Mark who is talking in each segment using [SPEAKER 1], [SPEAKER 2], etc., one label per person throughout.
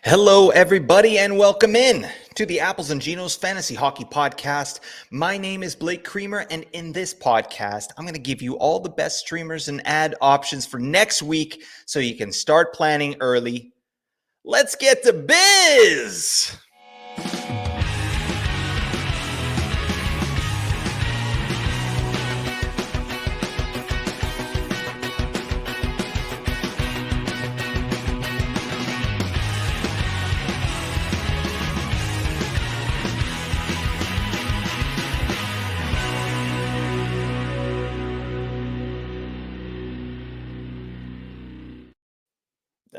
[SPEAKER 1] Hello, everybody, and welcome in to the Apples and Genos Fantasy Hockey Podcast. My name is Blake Creamer, and in this podcast, I'm going to give you all the best streamers and ad options for next week so you can start planning early. Let's get to biz!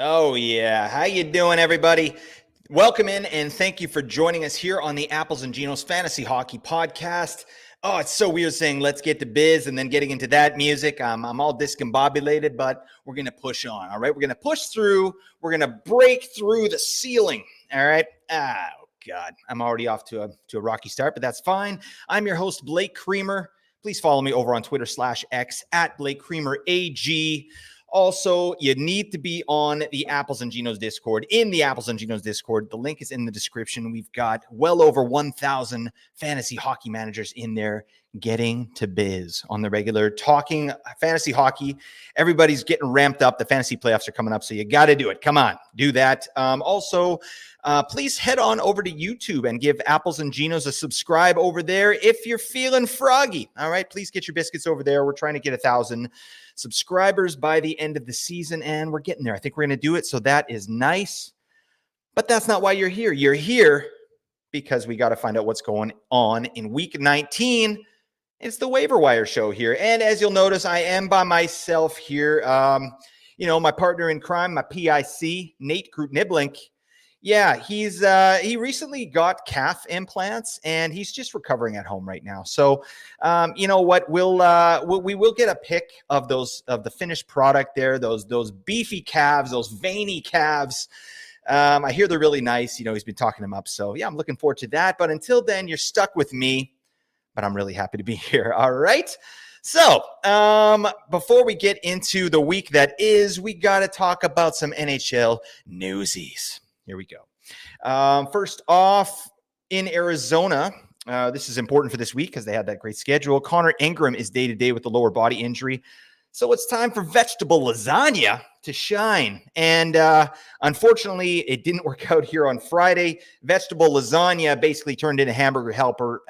[SPEAKER 1] Oh yeah, how you doing, everybody? Welcome in, and thank you for joining us here on the Apples and Genos Fantasy Hockey Podcast. Oh, it's so weird saying let's get to biz and then getting into that music. I'm all discombobulated, but we're going to push on, all right? We're going to push through. We're going to break through the ceiling, all right? Oh, God. I'm already off to a rocky start, but that's fine. I'm your host, Blake Creamer. Please follow me over on Twitter /X at Blake Creamer AG. Also, you need to be on the Apples and Genos Discord, in the Apples and Genos Discord. The link is in the description. We've got well over 1,000 fantasy hockey managers in there getting to biz on the regular, talking fantasy hockey. Everybody's getting ramped up. The fantasy playoffs are coming up, so you got to do it. Come on, do that. Please head on over to YouTube and give Apples and Genos a subscribe over there if you're feeling froggy. All right, please get your biscuits over there. We're trying to get 1,000 subscribers by the end of the season, and we're getting there. I think we're going to do it, so that is nice. But that's not why you're here. You're here because we got to find out what's going on in Week 19. It's the Waiver Wire show here, and as you'll notice, I am by myself here. My partner in crime, my PIC, Nate Groot-Niblink. Yeah, he recently got calf implants, and he's just recovering at home right now. So, you know what? We will get a pic of the finished product there. Those beefy calves, those veiny calves. I hear they're really nice. He's been talking them up. So yeah, I'm looking forward to that. But until then, you're stuck with me. But I'm really happy to be here. All right. So, before we get into the week that is, we got to talk about some NHL newsies. Here we go. First off, in Arizona, this is important for this week because they had that great schedule. Connor Ingram is day-to-day with the lower body injury. So it's time for vegetable lasagna to shine. And unfortunately, it didn't work out here on Friday. Vegetable lasagna basically turned into hamburger helper.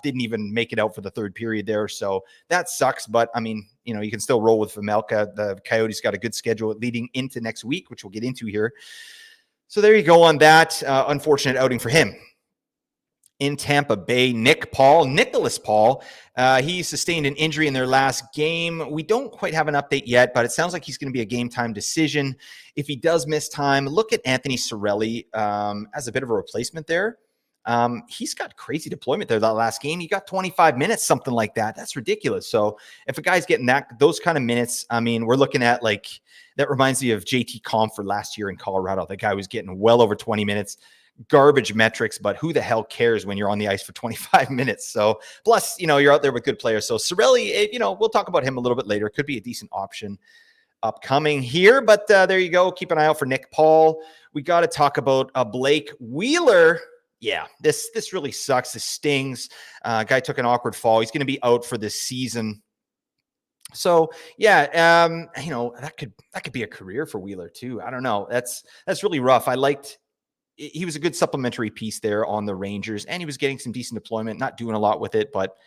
[SPEAKER 1] Didn't even make it out for the third period there. So that sucks. But, I mean, you can still roll with Vemelka. The Coyotes got a good schedule leading into next week, which we'll get into here. So there you go on that. Unfortunate outing for him. In Tampa Bay, Nicholas Paul, he sustained an injury in their last game. We don't quite have an update yet, but it sounds like he's going to be a game-time decision. If he does miss time, look at Anthony Cirelli as a bit of a replacement there. He's got crazy deployment there that last game. He got 25 minutes, something like that. That's ridiculous. So if a guy's getting those kind of minutes, I mean, we're looking at that reminds me of JT Compher last year in Colorado. The guy was getting well over 20 minutes, garbage metrics, but who the hell cares when you're on the ice for 25 minutes? So plus, you're out there with good players. So Cirelli, we'll talk about him a little bit later. Could be a decent option upcoming here, but there you go. Keep an eye out for Nick Paul. We got to talk about Blake Wheeler. Yeah, this really sucks. This stings. Guy took an awkward fall. He's going to be out for this season. So yeah, that could be a career for Wheeler too. I don't know. That's really rough. He was a good supplementary piece there on the Rangers, and he was getting some decent deployment. Not doing a lot with it, but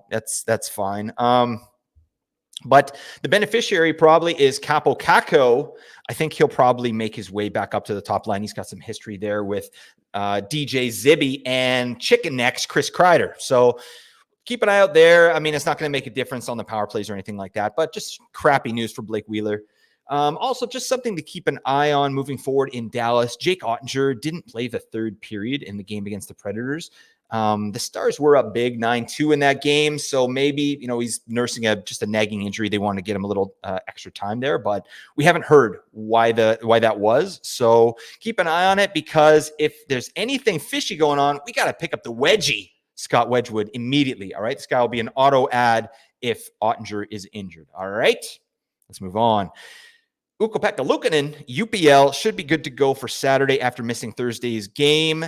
[SPEAKER 1] that's fine. But the beneficiary probably is Capo Caco. I think he'll probably make his way back up to the top line. He's got some history there with DJ Zibby and Chicken Necks Chris Kreider. So keep an eye out there. I mean, it's not going to make a difference on the power plays or anything like that, but just crappy news for Blake Wheeler. Also, just something to keep an eye on moving forward in Dallas. Jake Ottinger didn't play the third period in the game against the Predators. The Stars were up big 9-2 in that game. So maybe, he's nursing just a nagging injury. They want to get him a little extra time there, but we haven't heard why that was. So keep an eye on it, because if there's anything fishy going on, we got to pick up the wedgie, Scott Wedgwood, immediately. All right. This guy will be an auto ad if Ottinger is injured. All right. Let's move on. Ukko-Pekka Luukkonen, UPL, should be good to go for Saturday after missing Thursday's game.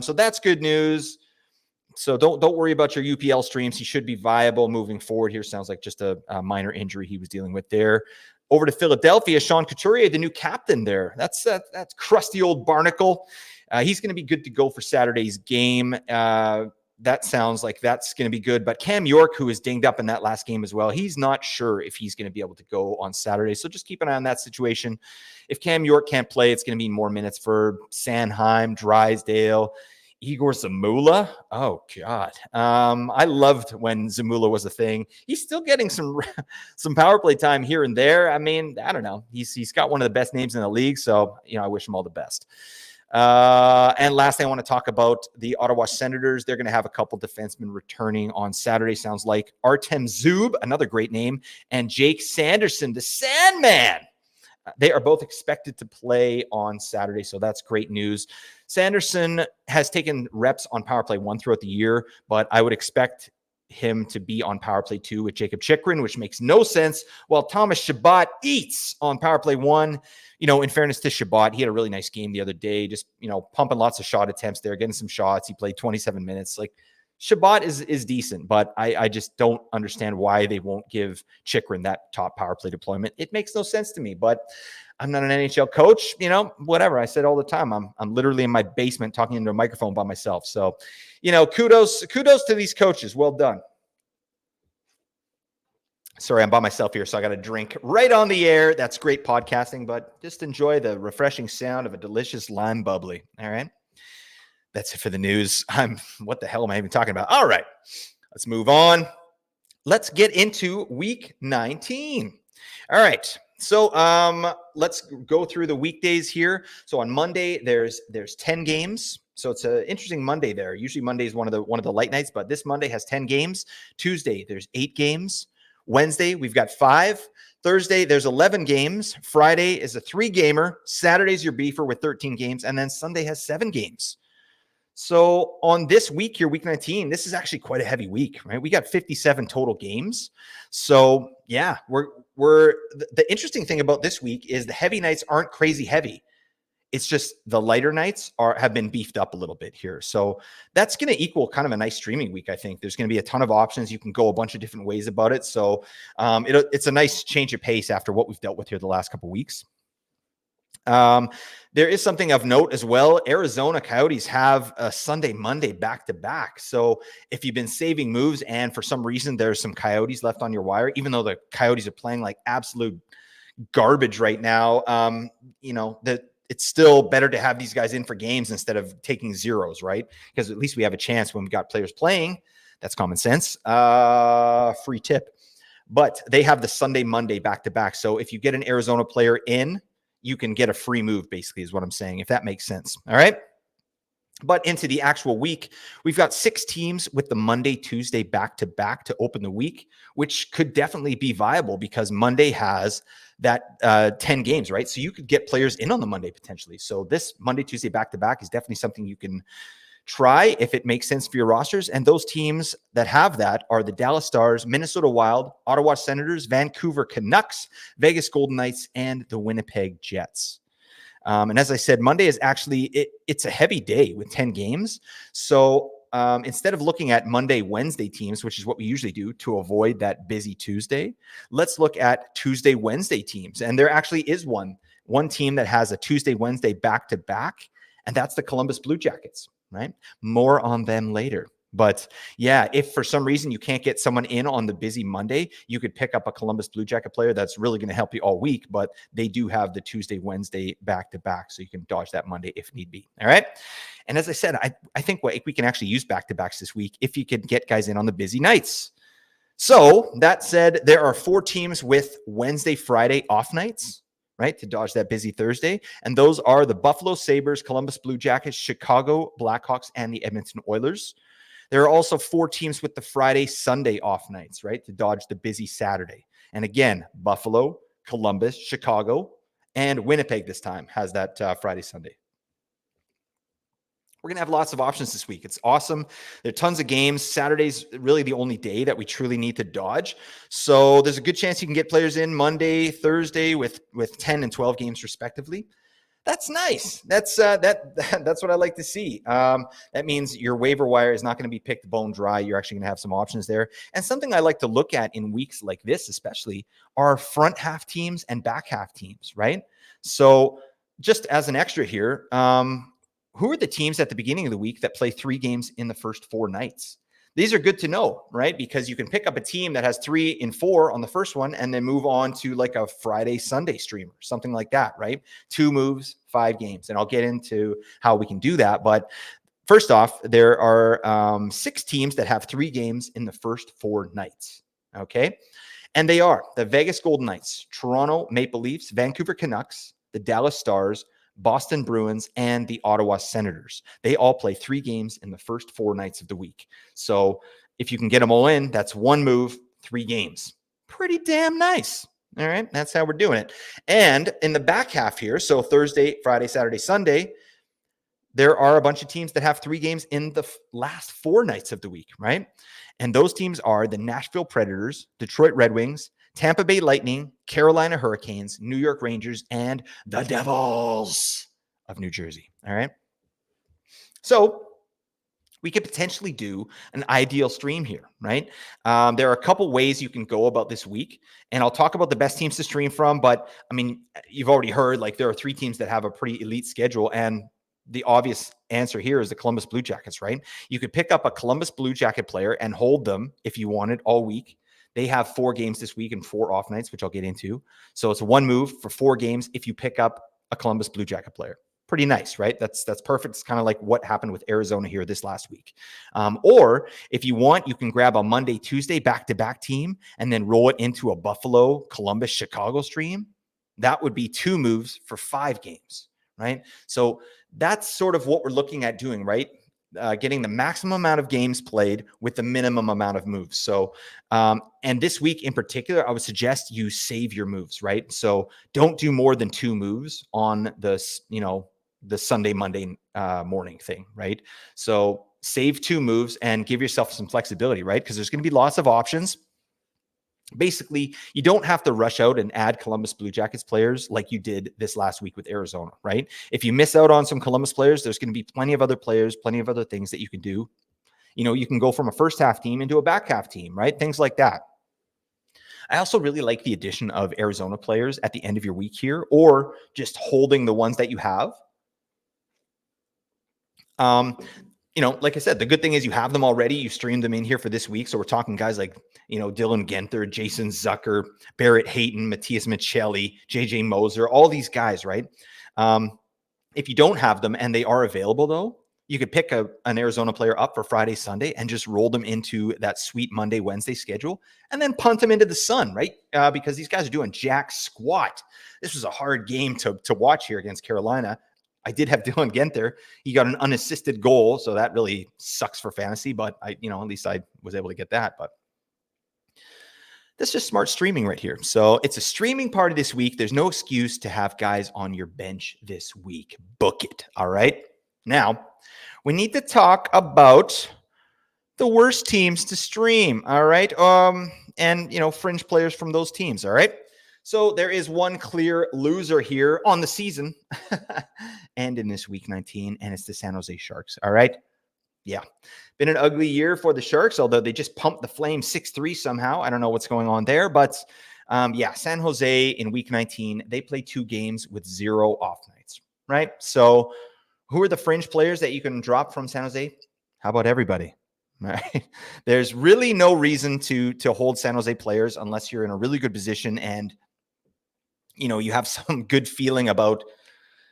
[SPEAKER 1] So that's good news. So don't worry about your UPL streams. He should be viable moving forward here. Sounds like just a minor injury he was dealing with there. Over to Philadelphia, Sean Couturier, the new captain there. That's crusty old Barnacle. He's going to be good to go for Saturday's game. That sounds like that's going to be good. But Cam York, who was dinged up in that last game as well, he's not sure if he's going to be able to go on Saturday. So just keep an eye on that situation. If Cam York can't play, it's going to be more minutes for Sanheim, Drysdale, Igor Zamula. Oh God. I loved when Zamula was a thing. He's still getting some power play time here and there. I mean, I don't know. He's got one of the best names in the league. So, I wish him all the best. And lastly, I want to talk about the Ottawa Senators. They're going to have a couple defensemen returning on Saturday. Sounds like Artem Zub, another great name, and Jake Sanderson, the Sandman. They are both expected to play on Saturday, so that's great news. Sanderson has taken reps on power play 1 throughout the year, but I would expect him to be on power play 2 with Jacob Chychrun, which makes no sense, while Thomas Chabot eats on power play 1. In fairness to Chabot, he had a really nice game the other day, just, pumping lots of shot attempts there, getting some shots. He played 27 minutes. Like, Chabot is decent, but I just don't understand why they won't give Chychrun that top power play deployment. It makes no sense to me, but I'm not an NHL coach, whatever. I said all the time, I'm literally in my basement talking into a microphone by myself. So, kudos to these coaches. Well done. Sorry, I'm by myself here, so I got a drink right on the air. That's great podcasting, but just enjoy the refreshing sound of a delicious lime bubbly. All right. That's it for the news. What the hell am I even talking about? All right, let's move on. Let's get into week 19. All right. So let's go through the weekdays here. So on Monday, there's 10 games. So it's an interesting Monday there. Usually Monday is one of the light nights, but this Monday has 10 games. Tuesday, there's 8 games. Wednesday, we've got 5. Thursday, there's 11 games. Friday is a 3-gamer. Saturday's your beefer with 13 games. And then Sunday has 7 games. So on this week here, week 19, this is actually quite a heavy week, right? We got 57 total games. So yeah, the interesting thing about this week is the heavy nights aren't crazy heavy. It's just the lighter nights have been beefed up a little bit here. So that's going to equal kind of a nice streaming week. I think there's going to be a ton of options. You can go a bunch of different ways about it. So it's a nice change of pace after what we've dealt with here the last couple of weeks. There is something of note as well. Arizona Coyotes have a Sunday, Monday back-to-back. So if you've been saving moves and for some reason there's some Coyotes left on your wire, even though the Coyotes are playing like absolute garbage right now, that it's still better to have these guys in for games instead of taking zeros, right? Because at least we have a chance when we got players playing. That's common sense. Free tip. But they have the Sunday, Monday back-to-back. So if you get an Arizona player in, you can get a free move, basically, is what I'm saying, if that makes sense. All right. But into the actual week, we've got 6 teams with the Monday, Tuesday back-to-back to open the week, which could definitely be viable because Monday has that 10 games, right? So you could get players in on the Monday potentially. So this Monday, Tuesday back-to-back is definitely something you can try if it makes sense for your rosters. And those teams that have that are the Dallas Stars, Minnesota Wild, Ottawa Senators, Vancouver Canucks, Vegas Golden Knights, and the Winnipeg Jets. And as I said, Monday is actually, it's a heavy day with 10 games. So instead of looking at Monday, Wednesday teams, which is what we usually do to avoid that busy Tuesday, let's look at Tuesday, Wednesday teams. And there actually is one team that has a Tuesday, Wednesday back-to-back, and that's the Columbus Blue Jackets. Right? More on them later. But yeah, if for some reason you can't get someone in on the busy Monday, you could pick up a Columbus Blue Jacket player that's really going to help you all week, but they do have the Tuesday, Wednesday back-to-back, so you can dodge that Monday if need be. All right. And as I said, I think we can actually use back-to-backs this week if you could get guys in on the busy nights. So that said, there are 4 teams with Wednesday, Friday off nights, right, to dodge that busy Thursday. And those are the Buffalo Sabres, Columbus Blue Jackets, Chicago Blackhawks, and the Edmonton Oilers. There are also 4 teams with the Friday, Sunday off nights, right, to dodge the busy Saturday. And again, Buffalo, Columbus, Chicago, and Winnipeg this time has that Friday, Sunday. We're going to have lots of options this week. It's awesome. There are tons of games. Saturday's really the only day that we truly need to dodge. So there's a good chance you can get players in Monday, Thursday with 10 and 12 games respectively. That's nice. That's what I like to see. That means your waiver wire is not going to be picked bone dry. You're actually going to have some options there. And something I like to look at in weeks like this, especially, are front half teams and back half teams, right? So just as an extra here, who are the teams at the beginning of the week that play 3 games in the first 4 nights? These are good to know, right? Because you can pick up a team that has 3 and 4 on the first one and then move on to like a Friday, Sunday streamer, something like that, right? 2 moves, 5 games. And I'll get into how we can do that. But first off, there are 6 teams that have 3 games in the first 4 nights, okay? And they are the Vegas Golden Knights, Toronto Maple Leafs, Vancouver Canucks, the Dallas Stars, Boston Bruins, and the Ottawa Senators. They all play 3 games in the first 4 nights of the week. So if you can get them all in, that's 1 move, 3 games. Pretty damn nice. All right, that's how we're doing it. And in the back half here, so Thursday, Friday, Saturday, Sunday, there are a bunch of teams that have 3 games in the last 4 nights of the week, right? And those teams are the Nashville Predators, Detroit Red Wings, Tampa Bay Lightning, Carolina Hurricanes, New York Rangers, and the Devils of New Jersey. All right. So we could potentially do an ideal stream here, right? There are a couple ways you can go about this week, and I'll talk about the best teams to stream from. But I mean, you've already heard, like, there are 3 teams that have a pretty elite schedule, and the obvious answer here is the Columbus Blue Jackets, right? You could pick up a Columbus Blue Jacket player and hold them if you wanted all week. They have 4 games this week and 4 off nights, which I'll get into. So it's 1 move for 4 games if you pick up a Columbus Blue Jacket player. Pretty nice, right? That's perfect. It's kind of like what happened with Arizona here this last week. Or if you want, you can grab a Monday, Tuesday back-to-back team and then roll it into a Buffalo, Columbus, Chicago stream. That would be 2 moves for 5 games, right? So that's sort of what we're looking at doing, right? Getting the maximum amount of games played with the minimum amount of moves. So, and this week in particular, I would suggest you save your moves, right? So don't do more than 2 moves on this, the Sunday, Monday morning thing, right? So save 2 moves and give yourself some flexibility, right? Because there's going to be lots of options. Basically, you don't have to rush out and add Columbus Blue Jackets players like you did this last week with Arizona, right? If you miss out on some Columbus players, there's going to be plenty of other players, plenty of other things that you can do. You can go from a first half team into a back half team, right? Things like that. I also really like the addition of Arizona players at the end of your week here, or just holding the ones that you have. Like I said, the good thing is you have them already. You streamed them in here for this week. So we're talking guys like, Dylan Genther, Jason Zucker, Barrett Hayton, Matthias Michelli, JJ Moser, all these guys, right? If you don't have them and they are available, though, you could pick an Arizona player up for Friday, Sunday, and just roll them into that sweet Monday, Wednesday schedule, and then punt them into the sun, right? Because these guys are doing jack squat. This was a hard game to watch here against Carolina. I did have Dylan Genther. He got an unassisted goal, so that really sucks for fantasy, but at least I was able to get that. But that's just smart streaming right here. So it's a streaming party this week. There's no excuse to have guys on your bench this week. Book it, all right? Now, we need to talk about the worst teams to stream, all right? And fringe players from those teams, all right? So there is one clear loser here on the season and in this week 19, and it's the San Jose Sharks. All right. Yeah. Been an ugly year for the Sharks, although they just pumped the Flames 6-3 somehow. I don't know what's going on there, but San Jose in week 19, they play 2 games with 0 off nights, right? So who are the fringe players that you can drop from San Jose? How about everybody? Right. There's really no reason to hold San Jose players unless you're in a really good position and you have some good feeling about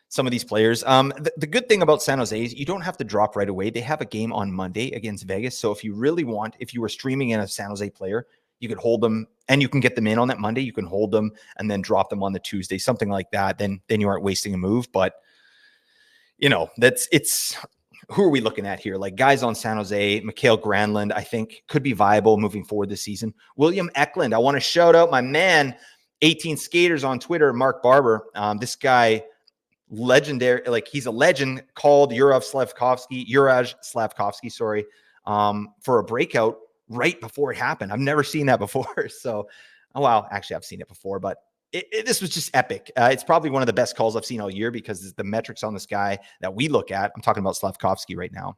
[SPEAKER 1] some of these players. The good thing about San Jose is you don't have to drop right away. They have a game on Monday against Vegas. So if you were streaming in a San Jose player, you could hold them and you can get them in on that Monday. You can hold them and then drop them on the Tuesday, something like that. Then you aren't wasting a move. But who are we looking at here? Like guys on San Jose, Mikael Granlund, I think could be viable moving forward this season. William Eklund, I want to shout out my man, 18 Skaters on Twitter, Mark Barber. This guy legendary, like he's a legend called Juraj Slavkovsky, for a breakout right before it happened. I've never seen that before. So, oh, wow. Actually, I've seen it before, but this was just epic. It's probably one of the best calls I've seen all year because the metrics on this guy that we look at, I'm talking about Slavkovsky right now.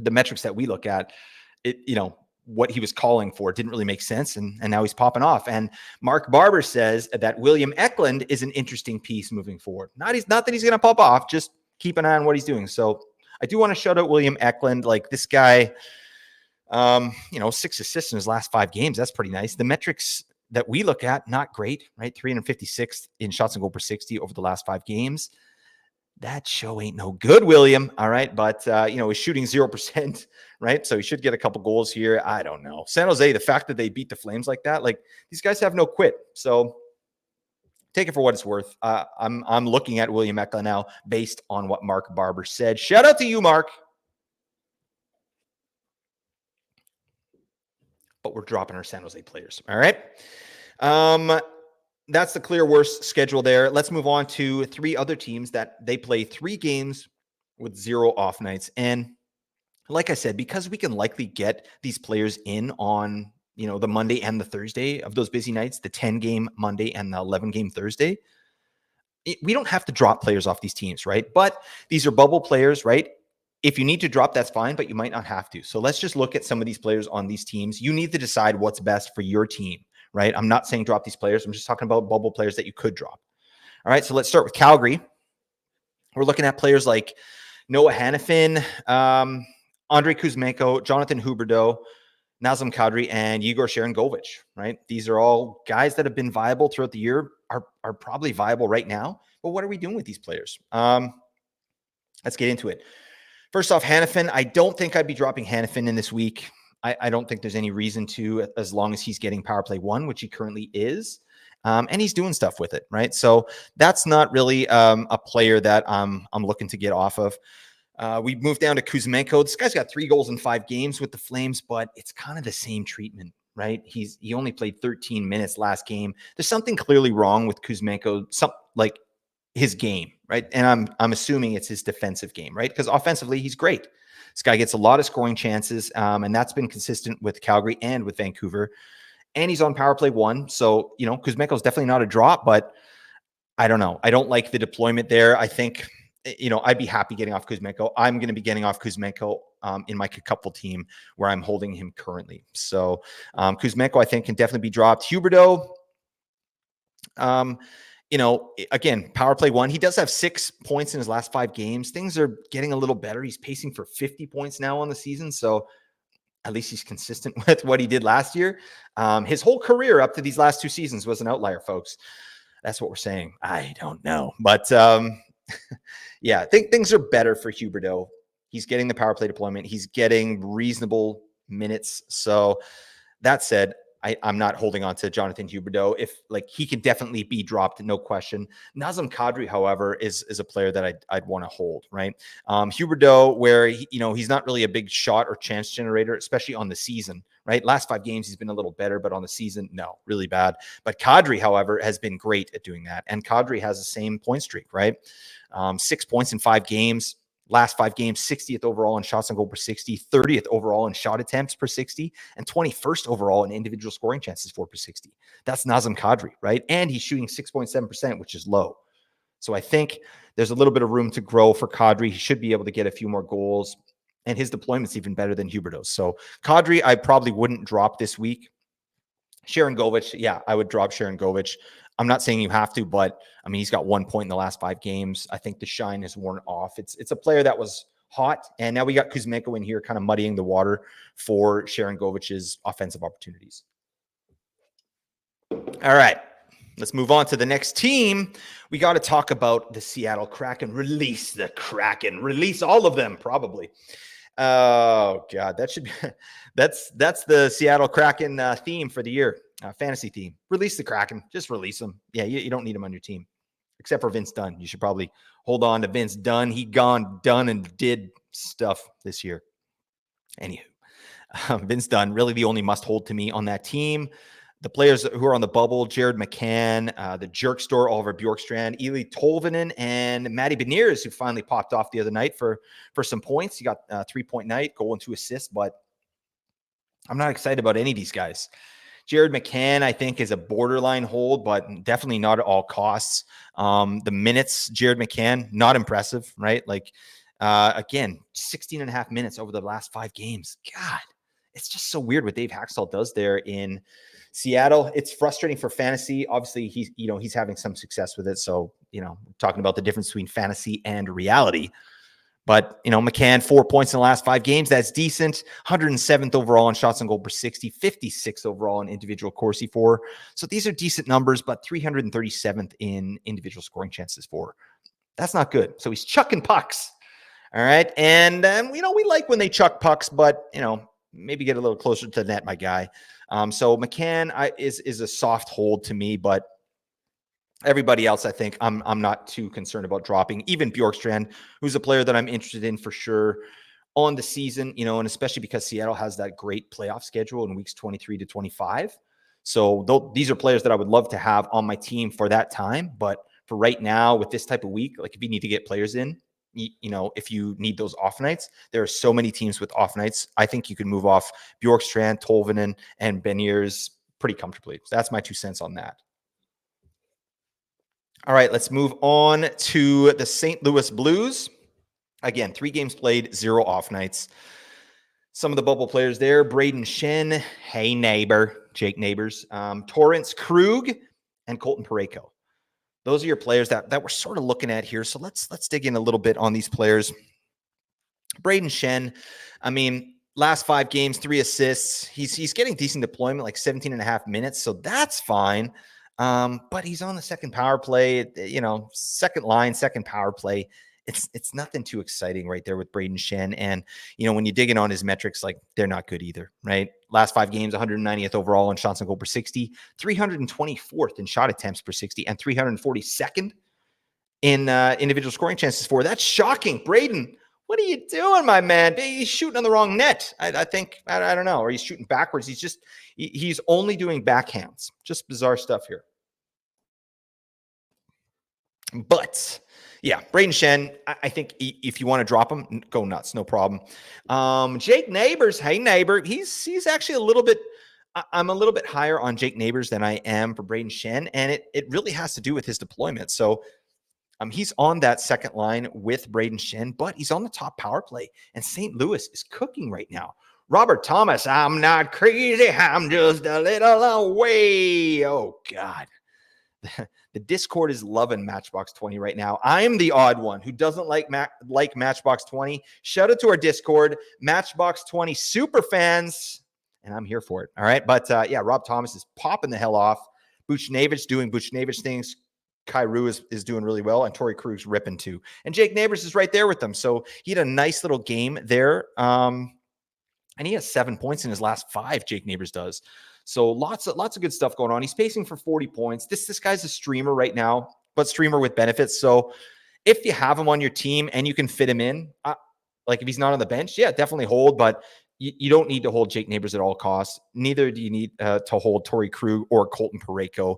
[SPEAKER 1] The metrics that we look at, what he was calling for didn't really make sense. And now he's popping off. And Mark Barber says that William Eklund is an interesting piece moving forward. Not that he's going to pop off, just keep an eye on what he's doing. So I do want to shout out William Eklund. Like this guy, 6 assists in his last 5 games. That's pretty nice. The metrics that we look at, not great, right? 356 in shots and goal per 60 over the last 5 games. That show ain't no good, William. All right. But, he's shooting 0%, right? So he should get a couple goals here. I don't know. San Jose, the fact that they beat the Flames like that, like these guys have no quit. So take it for what it's worth. I'm looking at William Eklund now based on what Mark Barber said. Shout out to you, Mark. But we're dropping our San Jose players. All right. That's the clear worst schedule there. Let's move on to 3 other teams that they play 3 games with 0 off nights. And like I said, because we can likely get these players in on, the Monday and the Thursday of those busy nights, the 10-game Monday and the 11-game Thursday, we don't have to drop players off these teams, right? But these are bubble players, right? If you need to drop, that's fine, but you might not have to. So let's just look at some of these players on these teams. You need to decide what's best for your team. Right? I'm not saying drop these players. I'm just talking about bubble players that you could drop. All right. So let's start with Calgary. We're looking at players like Noah Hanifin, Andrei Kuzmenko, Jonathan Huberdeau, Nazem Kadri, and Igor Sharangovich. Right? These are all guys that have been viable throughout the year, are probably viable right now. But what are we doing with these players? Let's get into it. First off, Hanifin. I don't think I'd be dropping Hanifin in this week. I don't think there's any reason to, as long as he's getting power play 1, which he currently is, and he's doing stuff with it, right? So that's not really a player that I'm looking to get off of. We moved down to Kuzmenko. This guy's got 3 goals in 5 games with the Flames, but it's kind of the same treatment, right? He only played 13 minutes last game. There's something clearly wrong with Kuzmenko, like his game, right? And I'm assuming it's his defensive game, right? Because offensively, he's great. This guy gets a lot of scoring chances, and that's been consistent with Calgary and with Vancouver. And he's on power play 1. So, Kuzmenko's definitely not a drop, but I don't know. I don't like the deployment there. I think, I'd be happy getting off Kuzmenko. I'm going to be getting off Kuzmenko in my couple team where I'm holding him currently. So Kuzmenko, I think, can definitely be dropped. Huberdeau, again, power play 1. He does have 6 points in his last 5 games. Things are getting a little better. He's pacing for 50 points now on the season. So at least he's consistent with what he did last year. His whole career up to these last 2 seasons was an outlier, folks. That's what we're saying. I don't know. But yeah, I think things are better for Huberdeau. He's getting the power play deployment. He's getting reasonable minutes. So that said, I'm not holding on to Jonathan Huberdeau. If he can definitely be dropped, no question. Nazem Kadri, however, is a player that I'd want to hold, right? Huberdeau, where he's not really a big shot or chance generator, especially on the season, right? Last 5 games he's been a little better, but on the season, no, really bad. But Kadri, however, has been great at doing that, and Kadri has the same point streak, right? 6 points in 5 games. Last 5 games, 60th overall in shots on goal per 60, 30th overall in shot attempts per 60, and 21st overall in individual scoring chances for per 60. That's Nazem Kadri, right? And he's shooting 6.7%, which is low. So I think there's a little bit of room to grow for Kadri. He should be able to get a few more goals, and his deployment's even better than Huberdeau's. So Kadri, I probably wouldn't drop this week. Sharangovich, yeah, I would drop Sharangovich. I'm not saying you have to, but I mean, he's got 1 point in the last 5 games. I think the shine has worn off. It's a player that was hot, and now we got Kuzmenko in here kind of muddying the water for Sharangovich's offensive opportunities. All right, let's move on to the next team. We got to talk about the Seattle Kraken. Release the Kraken. Release all of them, probably. Oh God, that should be that's the Seattle Kraken theme for the year, fantasy theme. Release the Kraken, just release them. Yeah, you don't need them on your team, except for Vince Dunn. You should probably hold on to Vince Dunn. He done and did stuff this year. Anywho, Vince Dunn really the only must hold to me on that team. The players who are on the bubble, Jared McCann, the Jerk Store, Oliver Bjorkstrand, Eli Tolvanen, and Matty Beniers, who finally popped off the other night for some points. He got a 3-point night, goal and 2 assists, but I'm not excited about any of these guys. Jared McCann, I think, is a borderline hold, but definitely not at all costs. The minutes, Jared McCann, not impressive, right? Like, again, 16 and a half minutes over the last 5 games. God, it's just so weird what Dave Haxtell does there in Seattle. It's frustrating for fantasy. Obviously, he's having some success with it. So, talking about the difference between fantasy and reality. But, McCann, 4 points in the last 5 games. That's decent. 107th overall in shots on goal per 60, 56th overall in individual Corsi for. So these are decent numbers, but 337th in individual scoring chances for. That's not good. So he's chucking pucks. All right. And, we like when they chuck pucks, but, maybe get a little closer to the net, my guy. So McCann is a soft hold to me, but everybody else, I think I'm not too concerned about dropping. Even Bjorkstrand, who's a player that I'm interested in for sure on the season, and especially because Seattle has that great playoff schedule in weeks 23 to 25. So these are players that I would love to have on my team for that time. But for right now, with this type of week, like if you need to get players in, if you need those off nights, there are so many teams with off nights. I think you can move off Bjorkstrand, Tolvanen, and Beniers pretty comfortably. So that's my 2 cents on that. All right, let's move on to the St. Louis Blues. Again, 3 games played, 0 off nights. Some of the bubble players there, Braden Shen, hey neighbor, Jake Neighbors, Torrance Krug, and Colton Parayko. Those are your players that we're sort of looking at here. So let's dig in a little bit on these players. Braden Shen, I mean, last 5 games, 3 assists. He's getting decent deployment, like 17 and a half minutes. So that's fine. But he's on the second power play, second line, second power play. It's nothing too exciting right there with Braden Shen. And, when you dig in on his metrics, like they're not good either, right? Last 5 games, 190th overall in shots on goal per 60, 324th in shot attempts per 60, and 342nd in individual scoring chances for. That's shocking. Braden, what are you doing, my man? He's shooting on the wrong net. I think, I don't know, or he's shooting backwards. He's only doing backhands. Just bizarre stuff here. But yeah, Braden Shen, I think if you want to drop him, go nuts, no problem. Jake Neighbors, hey neighbor, he's actually a little bit. I'm a little bit higher on Jake Neighbors than I am for Braden Shen, and it really has to do with his deployment. So he's on that second line with Braden Shen, but he's on the top power play, and St. Louis is cooking right now. Robert Thomas, I'm not crazy, I'm just a little away. Oh God. The Discord is loving Matchbox 20 right now. I'm the odd one who doesn't like Matchbox 20. Shout out to our Discord, Matchbox 20 super fans, and I'm here for it. All right, but yeah, Rob Thomas is popping the hell off. Buchnevich doing Buchnevich things. Kyrou is doing really well, and Torrey Krug's ripping too. And Jake Neighbors is right there with them. So he had a nice little game there. And he has 7 points in his last 5, Jake Neighbors does. So lots of good stuff going on. He's pacing for 40 points. This guy's a streamer right now, but streamer with benefits. So if you have him on your team and you can fit him in, like if he's not on the bench, yeah, definitely hold. But you don't need to hold Jake Neighbors at all costs. Neither do you need to hold Torrey Krug or Colton Parayko.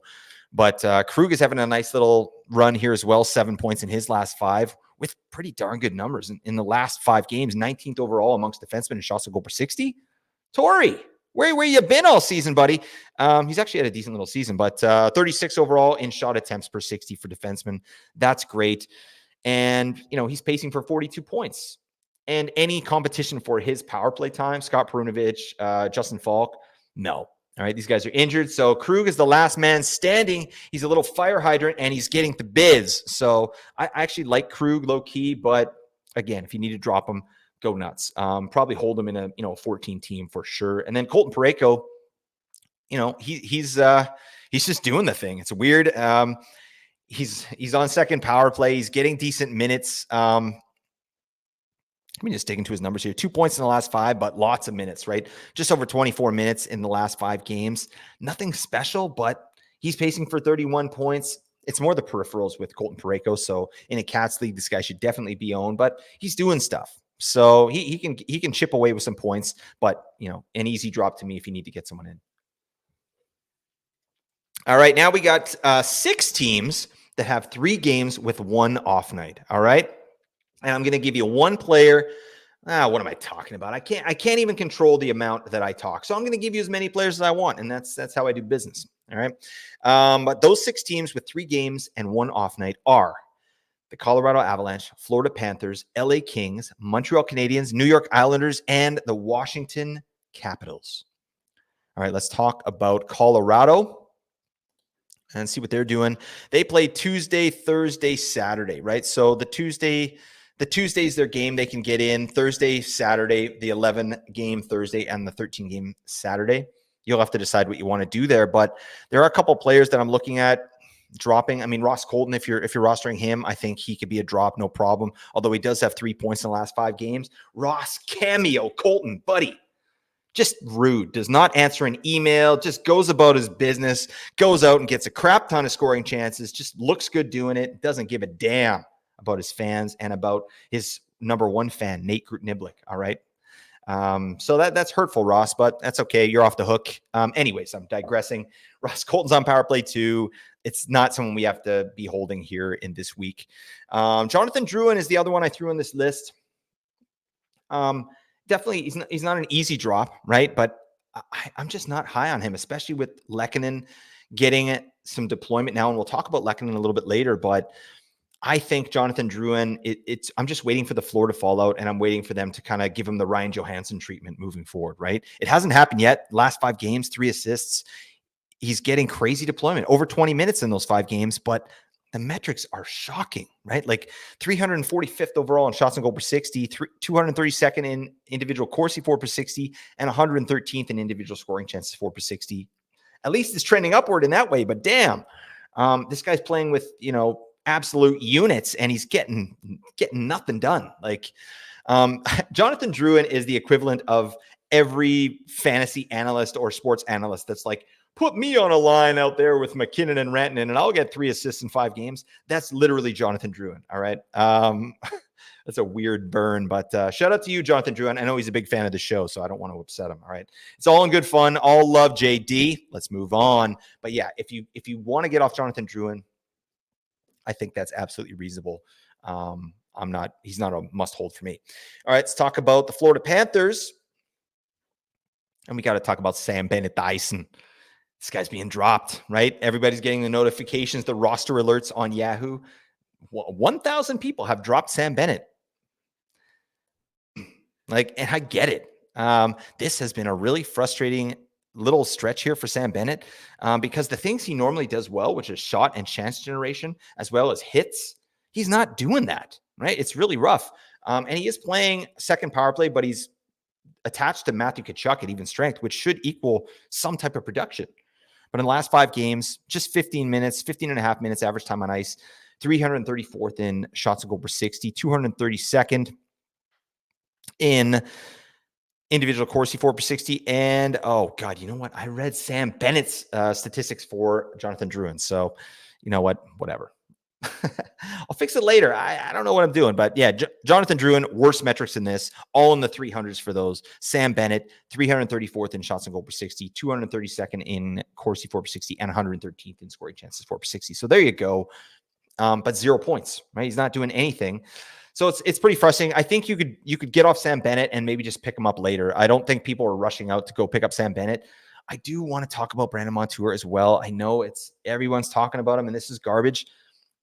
[SPEAKER 1] But Krug is having a nice little run here as well. 7 points in his last 5 with pretty darn good numbers in the last 5 games. 19th overall amongst defensemen in shots to goal per 60. Torrey, where you been all season, buddy? He's actually had a decent little season, but 36 overall in shot attempts per 60 for defensemen. That's great. And, he's pacing for 42 points. And any competition for his power play time, Scott Perunovich, Justin Falk, no. All right, these guys are injured. So Krug is the last man standing. He's a little fire hydrant, and he's getting the biz. So I actually like Krug low-key, but again, if you need to drop him, go nuts. Probably hold him in a 14 team for sure. And then Colton Parayko, he's just doing the thing. It's weird. He's on second power play. He's getting decent minutes. Let me just dig into his numbers here. 2 points in the last 5, but lots of minutes, right? Just over 24 minutes in the last 5 games. Nothing special, but he's pacing for 31 points. It's more the peripherals with Colton Parayko. So in a Cats league, this guy should definitely be owned, but he's doing stuff. So he can chip away with some points, but an easy drop to me if you need to get someone in. All right, now we got 6 teams that have 3 games with 1 off night. All right, and I'm going to give you one player. What am I talking about? I can't even control the amount that I talk. So I'm going to give you as many players as I want, and that's how I do business. All right, but those 6 teams with 3 games and 1 off night are the Colorado Avalanche, Florida Panthers, LA Kings, Montreal Canadiens, New York Islanders, and the Washington Capitals. All right, let's talk about Colorado and see what they're doing. They play Tuesday, Thursday, Saturday, right? So the Tuesday's their game they can get in. Thursday, Saturday, the 11-game Thursday and the 13-game Saturday. You'll have to decide what you want to do there, but there are a couple players that I'm looking at dropping. I mean, Ross Colton, if you're rostering him, I think he could be a drop, no problem. Although he does have 3 points in the last 5 games. Ross cameo, Colton, buddy. Just rude, does not answer an email, just goes about his business, goes out and gets a crap ton of scoring chances, just looks good doing it, doesn't give a damn about his fans and about his number 1 fan, Nate Grutniblik, all right? So that's hurtful, Ross, but that's okay. You're off the hook. Anyways, I'm digressing. Ross Colton's on power play too. It's not someone we have to be holding here in this week. Jonathan Drouin is the other one I threw on this list. Definitely, he's not an easy drop, right? But I'm just not high on him, especially with Lehkonen getting some deployment now. And we'll talk about Lehkonen a little bit later. But I think Jonathan Drouin, I'm just waiting for the floor to fall out, and I'm waiting for them to kind of give him the Ryan Johansson treatment moving forward, right? It hasn't happened yet. Last 5 games, 3 assists. He's getting crazy deployment, over 20 minutes in those 5 games, but the metrics are shocking, right? Like 345th overall in shots on goal per 60, 232nd in individual Corsi 4 per 60, and 113th in individual scoring chances 4 per 60. At least it's trending upward in that way, but damn, this guy's playing with, absolute units, and he's getting nothing done. Like Jonathan Drouin is the equivalent of every fantasy analyst or sports analyst that's like, put me on a line out there with McKinnon and Rantanen, and I'll get 3 assists in 5 games. That's literally Jonathan Drouin. All right. That's a weird burn, but shout out to you, Jonathan Drouin. I know he's a big fan of the show, so I don't want to upset him. All right. It's all in good fun. All love, JD. Let's move on. But yeah, if you want to get off Jonathan Drouin, I think that's absolutely reasonable. He's not a must hold for me. All right. Let's talk about the Florida Panthers. And we got to talk about Sam Bennett Dyson. This guy's being dropped, right? Everybody's getting the notifications, the roster alerts on Yahoo. 1,000 people have dropped Sam Bennett. And I get it. This has been a really frustrating little stretch here for Sam Bennett because the things he normally does well, which is shot and chance generation, as well as hits, he's not doing that, right? It's really rough. And he is playing second power play, but he's attached to Matthew Tkachuk at even strength, which should equal some type of production. But in the last 5 games, just 15 and a half minutes average time on ice, 334th in shots on goal per 60, 232nd in individual Corsi 4 per 60. And, oh, God, you know what? I read Sam Bennett's statistics for Jonathan Drouin. So, you know what? Whatever. I'll fix it later. I don't know what I'm doing, but yeah, Jonathan Drouin, worse metrics than this, all in the 300s for those. Sam Bennett, 334th in shots on goal per 60, 232nd in Corsi 4 per 60, and 113th in scoring chances 4 per 60. So there you go. But 0 points, right? He's not doing anything. So it's pretty frustrating. I think you could get off Sam Bennett and maybe just pick him up later. I don't think people are rushing out to go pick up Sam Bennett. I do want to talk about Brandon Montour as well. I know everyone's talking about him and this is garbage.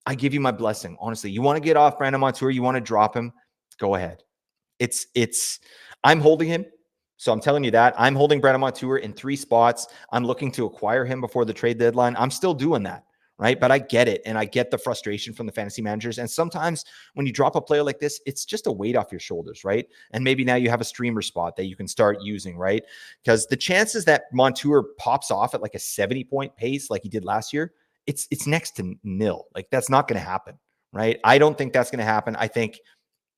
[SPEAKER 1] I give you my blessing. Honestly, you want to get off Brandon Montour, you want to drop him, go ahead. I'm holding him. So I'm telling you that I'm holding Brandon Montour in 3 spots. I'm looking to acquire him before the trade deadline. I'm still doing that, right? But I get it. And I get the frustration from the fantasy managers. And sometimes when you drop a player like this, it's just a weight off your shoulders, right? And maybe now you have a streamer spot that you can start using, right? Because the chances that Montour pops off at like a 70-point pace like he did last year, it's next to nil. Like that's not going to happen, right? I don't think that's going to happen. I think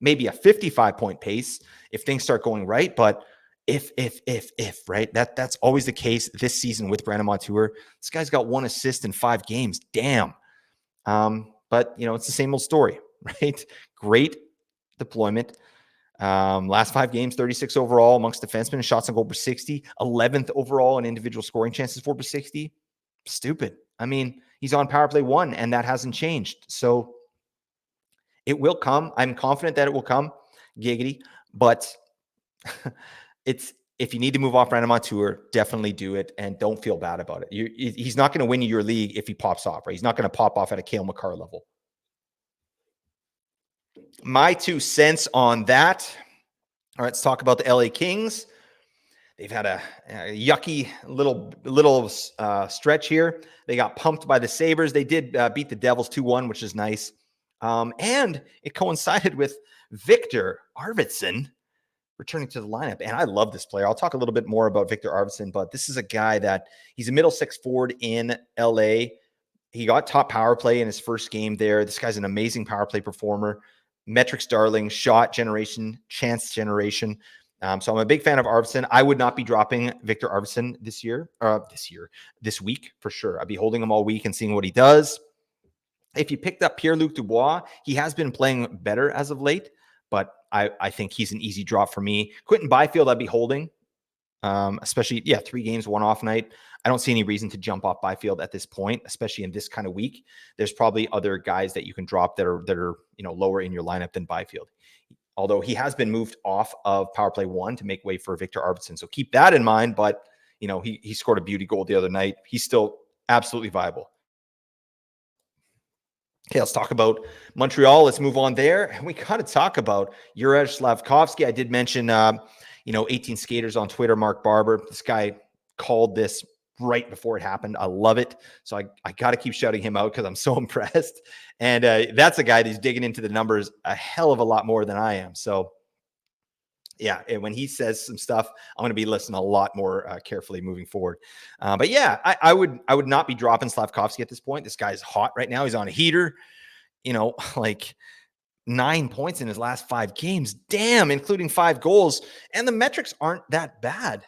[SPEAKER 1] maybe a 55-point pace if things start going right. But if, right, that's always the case this season with Brandon Montour. This guy's got 1 assist in 5 games. Damn. But it's the same old story, right? Great deployment. Last 5 games, 36 overall amongst defensemen, shots on goal per 60, 11th overall in individual scoring chances 4 per 60. stupid. I mean, he's on power play 1 and that hasn't changed. So it will come. I'm confident that it will come, giggity, but if you need to move off Brandon Montour, definitely do it and don't feel bad about it. He's not going to win you your league if he pops off, right? He's not going to pop off at a Cale Makar level. My 2 cents on that. All right, let's talk about the LA Kings. They've had a yucky little stretch here. They got pumped by the Sabres. They did beat the Devils 2-1, which is nice. And it coincided with Victor Arvidsson returning to the lineup. And I love this player. I'll talk a little bit more about Victor Arvidsson, but this is a guy that he's a middle 6 forward in LA. He got top power play in his first game there. This guy's an amazing power play performer. Metrics darling, shot generation, chance generation. So I'm a big fan of Arvidsson. I would not be dropping Victor Arvidsson this week for sure. I'd be holding him all week and seeing what he does. If you picked up Pierre-Luc Dubois, he has been playing better as of late, but I think he's an easy drop for me. Quentin Byfield, I'd be holding, especially, 3 games, 1 off night. I don't see any reason to jump off Byfield at this point, especially in this kind of week. There's probably other guys that you can drop that are lower in your lineup than Byfield. Although he has been moved off of power play 1 to make way for Victor Arvidsson. So keep that in mind. But, he scored a beauty goal the other night. He's still absolutely viable. Okay, let's talk about Montreal. Let's move on there. And we got to talk about Juraj Slafkovsky. I did mention, 18 skaters on Twitter, Mark Barber. This guy called this right before it happened. I love it. So I got to keep shouting him out because I'm so impressed. And that's a guy that's digging into the numbers a hell of a lot more than I am. So yeah, and when he says some stuff, I'm going to be listening a lot more carefully moving forward. But yeah, I would not be dropping Slafkovsky at this point. This guy's hot right now. He's on a heater, like 9 points in his last 5 games. Damn, including 5 goals. And the metrics aren't that bad.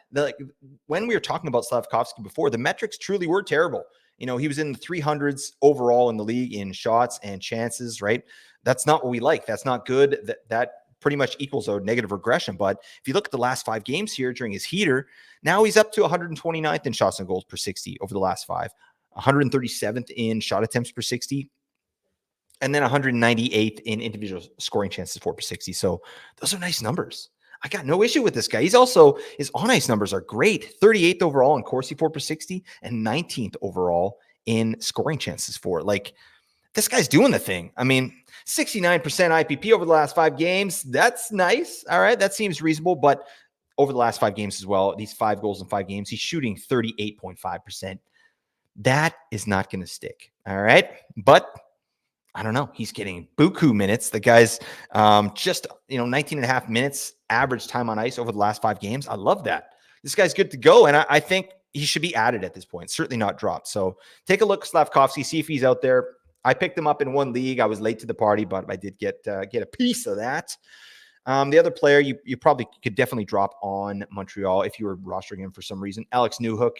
[SPEAKER 1] When we were talking about Slafkovsky before, the metrics truly were terrible. He was in the 300s overall in the league in shots and chances, right? That's not what we like. That's not good. That pretty much equals a negative regression. But if you look at the last 5 games here during his heater, now he's up to 129th in shots and goals per 60 over the last 5, 137th in shot attempts per 60, and then 198th in individual scoring chances for per 60. So those are nice numbers. I got no issue with this guy. His on-ice numbers are great. 38th overall in Corsi for per 60 and 19th overall in scoring chances for. This guy's doing the thing. I mean, 69% IPP over the last 5 games. That's nice. All right. That seems reasonable. But over the last 5 games as well, these 5 goals in 5 games, he's shooting 38.5%. That is not going to stick. All right. But I don't know. He's getting buku minutes. The guy's just, 19 and a half minutes average time on ice over the last 5 games. I love that. This guy's good to go. And I think he should be added at this point. Certainly not dropped. So take a look at Slafkovsky, see if he's out there. I picked him up in 1 league. I was late to the party, but I did get a piece of that. The other player you probably could definitely drop on Montreal if you were rostering him for some reason. Alex Newhook.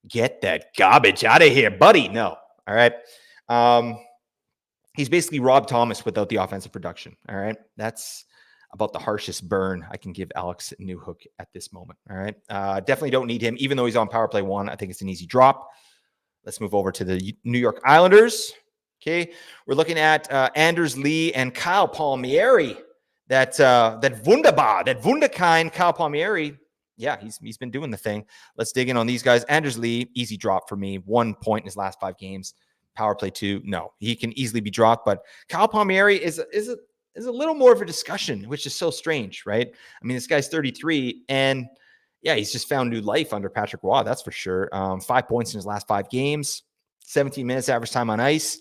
[SPEAKER 1] Get that garbage out of here, buddy. No. All right. He's basically Rob Thomas without the offensive production. All right. That's about the harshest burn I can give Alex Newhook at this moment. All right. Definitely don't need him, even though he's on power play 1. I think it's an easy drop. Let's move over to the New York Islanders. Okay. We're looking at Anders Lee and Kyle Palmieri. That wunderkind Kyle Palmieri. Yeah, he's been doing the thing. Let's dig in on these guys. Anders Lee, easy drop for me. 1 point in his last 5 games. Power play 2, no. He can easily be dropped, but Kyle Palmieri is a little more of a discussion, which is so strange, right? I mean, this guy's 33, and yeah, he's just found new life under Patrick Roy, that's for sure. 5 points in his last 5 games, 17 minutes average time on ice.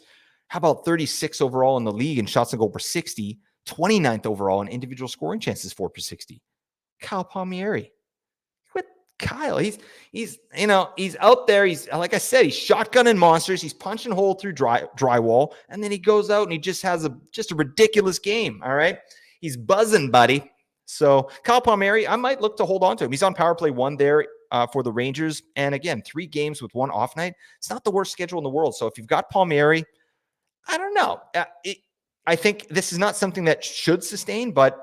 [SPEAKER 1] How about 36 overall in the league in shots and goal per 60, 29th overall in individual scoring chances for per 60. Kyle Palmieri. Quit Kyle. He's out there. He's, like I said, he's shotgunning monsters. He's punching hole through drywall. And then he goes out and he just has a ridiculous game. All right. He's buzzing, buddy. So Kyle Palmieri, I might look to hold on to him. He's on power play 1 there for the Rangers. And again, 3 games with 1 off night. It's not the worst schedule in the world. So if you've got Palmieri, I don't know. I think this is not something that should sustain, but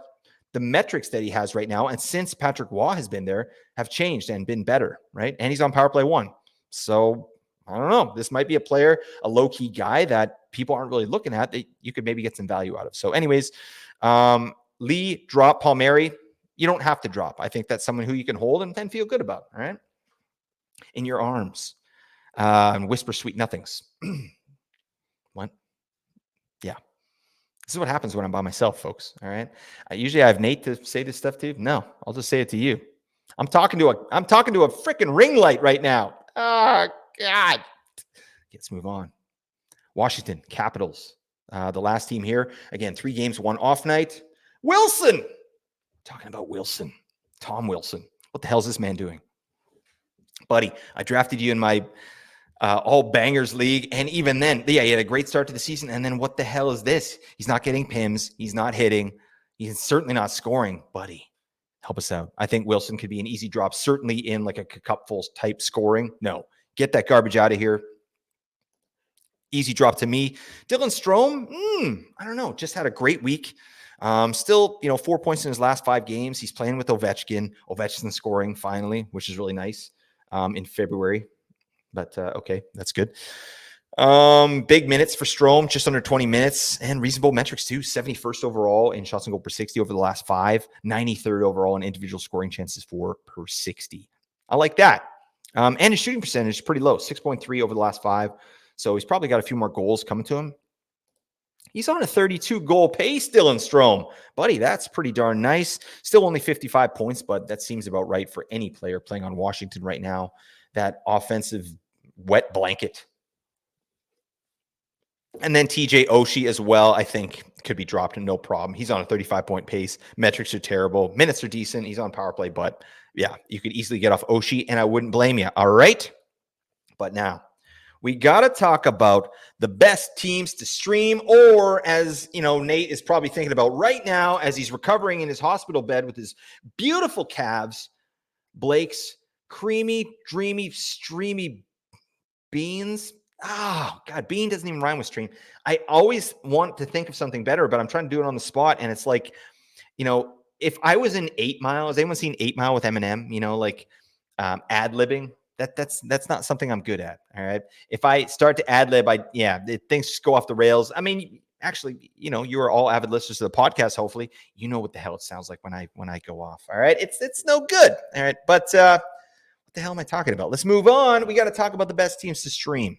[SPEAKER 1] the metrics that he has right now, and since Patrick Roy has been there, have changed and been better, right? And he's on power play 1. So I don't know. This might be a player, a low-key guy that people aren't really looking at that you could maybe get some value out of. So anyways, Lee, drop Palmieri. You don't have to drop. I think that's someone who you can hold and then feel good about, all right? In your arms. And whisper sweet nothings. What? Yeah. This is what happens when I'm by myself, folks, all right? Usually I have Nate to say this stuff to. No, I'll just say it to you. I'm talking to a freaking ring light right now. Oh, God. Let's move on. Washington Capitals, the last team here. Again, 3 games, 1 off night. Wilson. Talking about Wilson. Tom Wilson. What the hell is this man doing? Buddy, I drafted you in my all bangers league. And even then, yeah, he had a great start to the season. And then what the hell is this? He's not getting PIMs. He's not hitting. He's certainly not scoring. Buddy, help us out. I think Wilson could be an easy drop, certainly in like a cupful type scoring. No, get that garbage out of here. Easy drop to me. Dylan Strome, I don't know, just had a great week. Still, 4 points in his last 5 games. He's playing with Ovechkin. Ovechkin scoring finally, which is really nice in February. But okay, that's good. Big minutes for Strome, just under 20 minutes, and reasonable metrics too. 71st overall in shots on goal per 60 over the last 5, 93rd overall in individual scoring chances for per 60. I like that. And his shooting percentage is pretty low, 6.3 over the last 5. So he's probably got a few more goals coming to him. He's on a 32-goal pace, Dylan Strome. Buddy, that's pretty darn nice. Still only 55 points, but that seems about right for any player playing on Washington right now. That offensive wet blanket. And then TJ Oshie as well, I think, could be dropped no problem. He's on a 35-point pace. Metrics are terrible. Minutes are decent. He's on power play, but yeah, you could easily get off Oshie, and I wouldn't blame you. All right? But now, we got to talk about the best teams to stream, or as, Nate is probably thinking about right now as he's recovering in his hospital bed with his beautiful calves, Blake's creamy, dreamy, streamy beans. Oh, God, bean doesn't even rhyme with stream. I always want to think of something better, but I'm trying to do it on the spot, and it's like, if I was in 8 Mile, has anyone seen 8 Mile with Eminem? Ad-libbing. That's not something I'm good at. All right. If I start to ad lib, things just go off the rails. I mean, actually, you are all avid listeners to the podcast. Hopefully, you know what the hell it sounds like when I go off. All right. It's no good. All right. But what the hell am I talking about? Let's move on. We got to talk about the best teams to stream.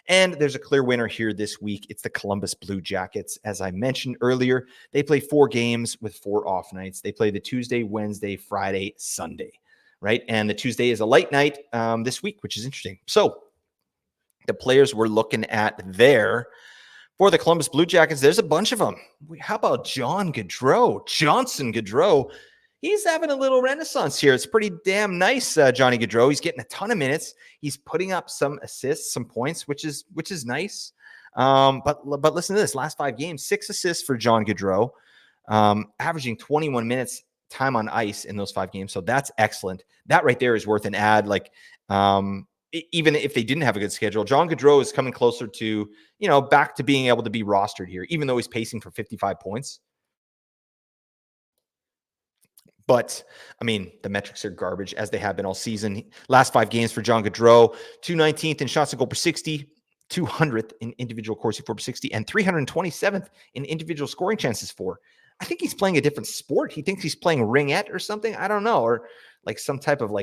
[SPEAKER 1] And there's a clear winner here this week. It's the Columbus Blue Jackets. As I mentioned earlier, they play 4 games with 4 off nights. They play the Tuesday, Wednesday, Friday, Sunday. Right. And the Tuesday is a light night this week, which is interesting. So the players we're looking at there for the Columbus Blue Jackets, there's a bunch of them. How about Johnson Gaudreau? He's having a little renaissance here. It's pretty damn nice, Johnny Gaudreau. He's getting a ton of minutes. He's putting up some assists, some points, which is nice. But listen to this. Last 5 games, 6 assists for John Gaudreau, averaging 21 minutes time on ice in those 5 games. So that's excellent. That right there is worth an ad. Like, even if they didn't have a good schedule, John Gaudreau is coming closer to, back to being able to be rostered here, even though he's pacing for 55 points. But, I mean, the metrics are garbage, as they have been all season. Last 5 games for John Gaudreau, 219th in shots on goal per 60, 200th in individual Corsi for per 60, and 327th in individual scoring chances for. I think he's playing a different sport. He thinks he's playing ringette or something. I don't know. Or like some type of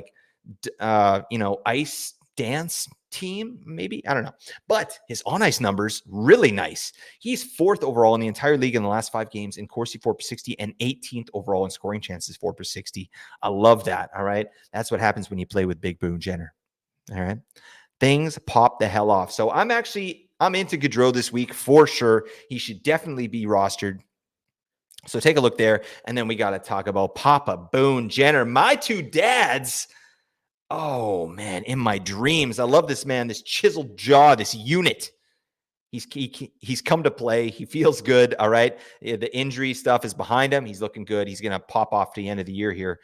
[SPEAKER 1] ice dance team, maybe. I don't know. But his on ice numbers, really nice. He's 4th overall in the entire league in the last 5 games in Corsi for per 60 and 18th overall in scoring chances for per 60. I love that. All right. That's what happens when you play with Big Boone Jenner. All right. Things pop the hell off. So I'm into Gaudreau this week for sure. He should definitely be rostered. So take a look there. And then we got to talk about Papa Boone Jenner. My 2 dads. Oh, man, in my dreams. I love this man, this chiseled jaw, this unit. He's come to play. He feels good, all right? The injury stuff is behind him. He's looking good. He's going to pop off to the end of the year here.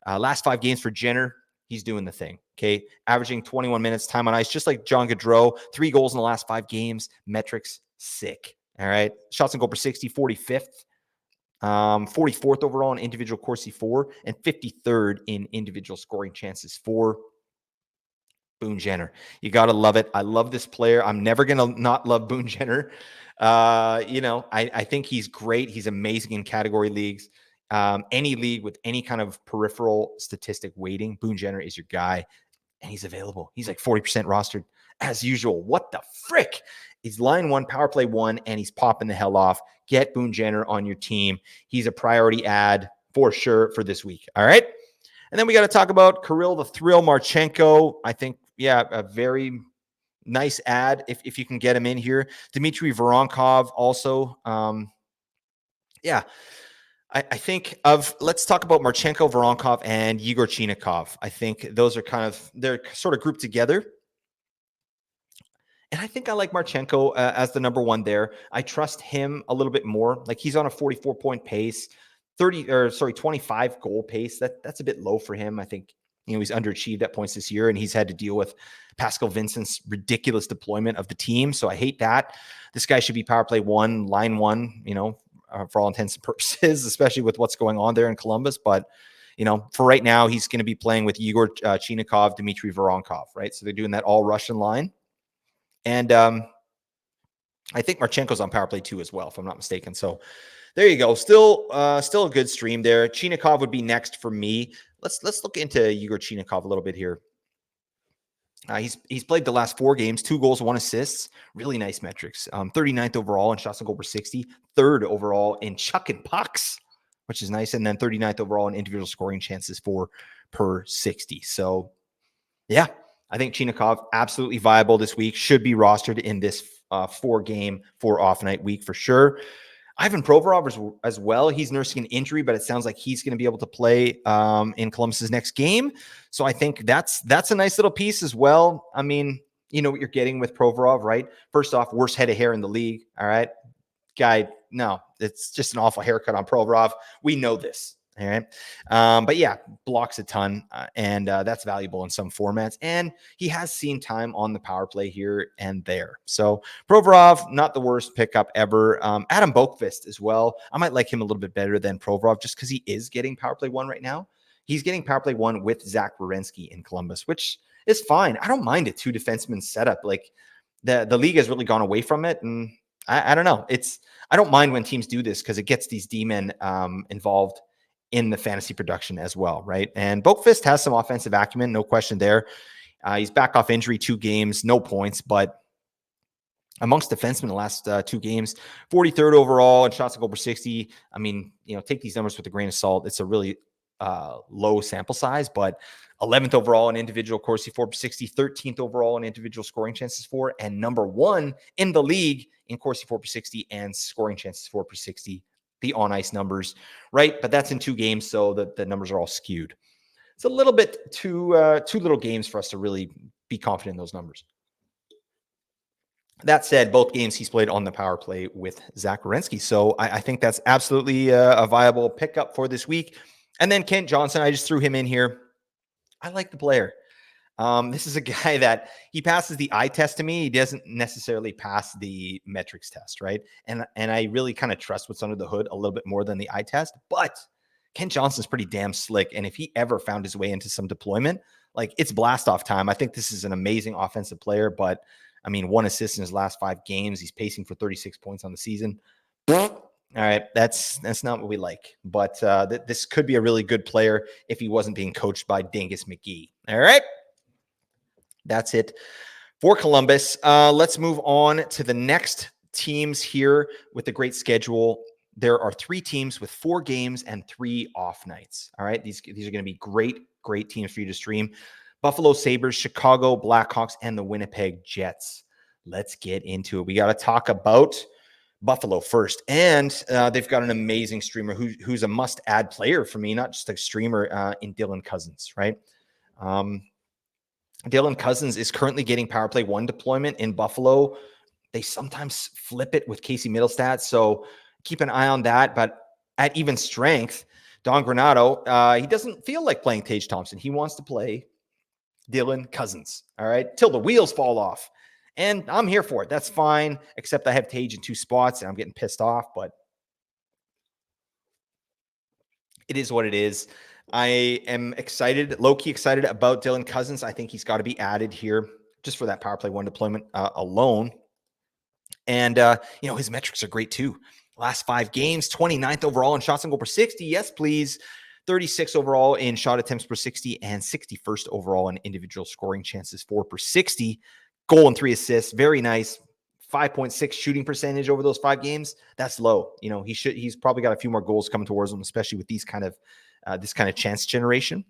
[SPEAKER 1] Last 5 games for Jenner, he's doing the thing, okay? Averaging 21 minutes time on ice, just like John Gaudreau. 3 goals in the last 5 games. Metrics, sick, all right? Shots on goal per 60, 45th. 44th overall in individual Corsi for, and 53rd in individual scoring chances for. Boone Jenner. You got to love it. I love this player. I'm never going to not love Boone Jenner. I think he's great. He's amazing in category leagues. Any league with any kind of peripheral statistic weighting, Boone Jenner is your guy, and he's available. He's like 40% rostered as usual. What the frick? He's line one, power play one, and he's popping the hell off. Get Boone Jenner on your team. He's a priority ad for sure for this week. All right. And then we got to talk about Kirill the Thrill Marchenko. I think, a very nice ad if you can get him in here. Dmitry Voronkov also. I think let's talk about Marchenko, Voronkov, and Yegor Chinikov. I think those are they're sort of grouped together. And I think I like Marchenko as the number one there. I trust him a little bit more. Like he's on a 44-point pace, 25 goal pace. That's a bit low for him. I think, he's underachieved at points this year, and he's had to deal with Pascal Vincent's ridiculous deployment of the team. So I hate that. This guy should be power play one, line one, for all intents and purposes, especially with what's going on there in Columbus. But, for right now, he's going to be playing with Yegor Chinikov, Dmitry Voronkov, right? So they're doing that all Russian line. And I think Marchenko's on power play 2 as well, if I'm not mistaken. So there you go. Still a good stream there. Chinikov would be next for me. Let's look into Yegor Chinikov a little bit here. He's played the last 4 games, 2 goals, 1 assist. Really nice metrics. 39th overall in shots on goal per 60, 3rd overall in chuck and pucks, which is nice, and then 39th overall in individual scoring chances per 60. So, yeah, I think Chinikov absolutely viable this week. Should be rostered in this 4-game, 4-off night week for sure. Ivan Provorov as well. He's nursing an injury, but it sounds like he's going to be able to play in Columbus's next game. So I think that's a nice little piece as well. I mean, you know what you're getting with Provorov, right? First off, worst head of hair in the league. All right, guy. No, it's just an awful haircut on Provorov. We know this. All right. But yeah, blocks a ton, and that's valuable in some formats. And he has seen time on the power play here and there. So Provorov, not the worst pickup ever. Adam Boqvist as well. I might like him a little bit better than Provorov just because he is getting power play 1 right now. He's getting power play 1 with Zach Werenski in Columbus, which is fine. I don't mind a 2 defenseman setup. Like the league has really gone away from it. And I don't know. I don't mind when teams do this because it gets these D-men involved in the fantasy production as well, right? And Boqvist has some offensive acumen, no question there. He's back off injury 2 games, no points, but amongst defensemen the last 2 games, 43rd overall in shots on goal per 60. I mean, take these numbers with a grain of salt. It's a really low sample size, but 11th overall in individual Corsi 4 per 60, 13th overall in individual scoring chances for, and number 1 in the league in Corsi 4 per 60 and scoring chances 4 per 60. The on-ice numbers, right? But that's in 2 games, so the numbers are all skewed. It's a little bit too little games for us to really be confident in those numbers. That said, both games he's played on the power play with Zach Werenski. So I think that's absolutely a viable pickup for this week. And then Kent Johnson, I just threw him in here. I like the player. This is a guy that he passes the eye test to me. He doesn't necessarily pass the metrics test, right? And I really kind of trust what's under the hood a little bit more than the eye test. But Kent Johnson's pretty damn slick. And if he ever found his way into some deployment, like it's blast off time. I think this is an amazing offensive player. But I mean, 1 assist in his last 5 games. He's pacing for 36 points on the season. All right, that's not what we like. But this could be a really good player if he wasn't being coached by Dingus McGee. All right. That's it for Columbus. Let's move on to the next teams here with the great schedule. There are 3 teams with 4 games and 3 off nights. All right. These are going to be great teams for you to stream. Buffalo Sabres, Chicago Blackhawks, and the Winnipeg Jets. Let's get into it. We got to talk about Buffalo first. And they've got an amazing streamer who's a must-add player for me, not just a streamer in Dylan Cousins, right? Dylan Cousins is currently getting power play 1 deployment in Buffalo. They sometimes flip it with Casey Middlestat, so keep an eye on that. But at even strength, Don Granato, he doesn't feel like playing Tage Thompson. He wants to play Dylan Cousins, all right, till the wheels fall off. And I'm here for it. That's fine, except I have Tage in 2 spots, and I'm getting pissed off, but it is what it is. I am excited, low-key excited about Dylan Cousins. I think he's got to be added here just for that power play one deployment alone. And, his metrics are great too. Last 5 games, 29th overall in shots on goal per 60. Yes, please. 36 overall in shot attempts per 60 and 61st overall in individual scoring chances for per 60. Goal and 3 assists. Very nice. 5.6 shooting percentage over those 5 games. That's low. He's probably got a few more goals coming towards him, especially with this kind of chance generation.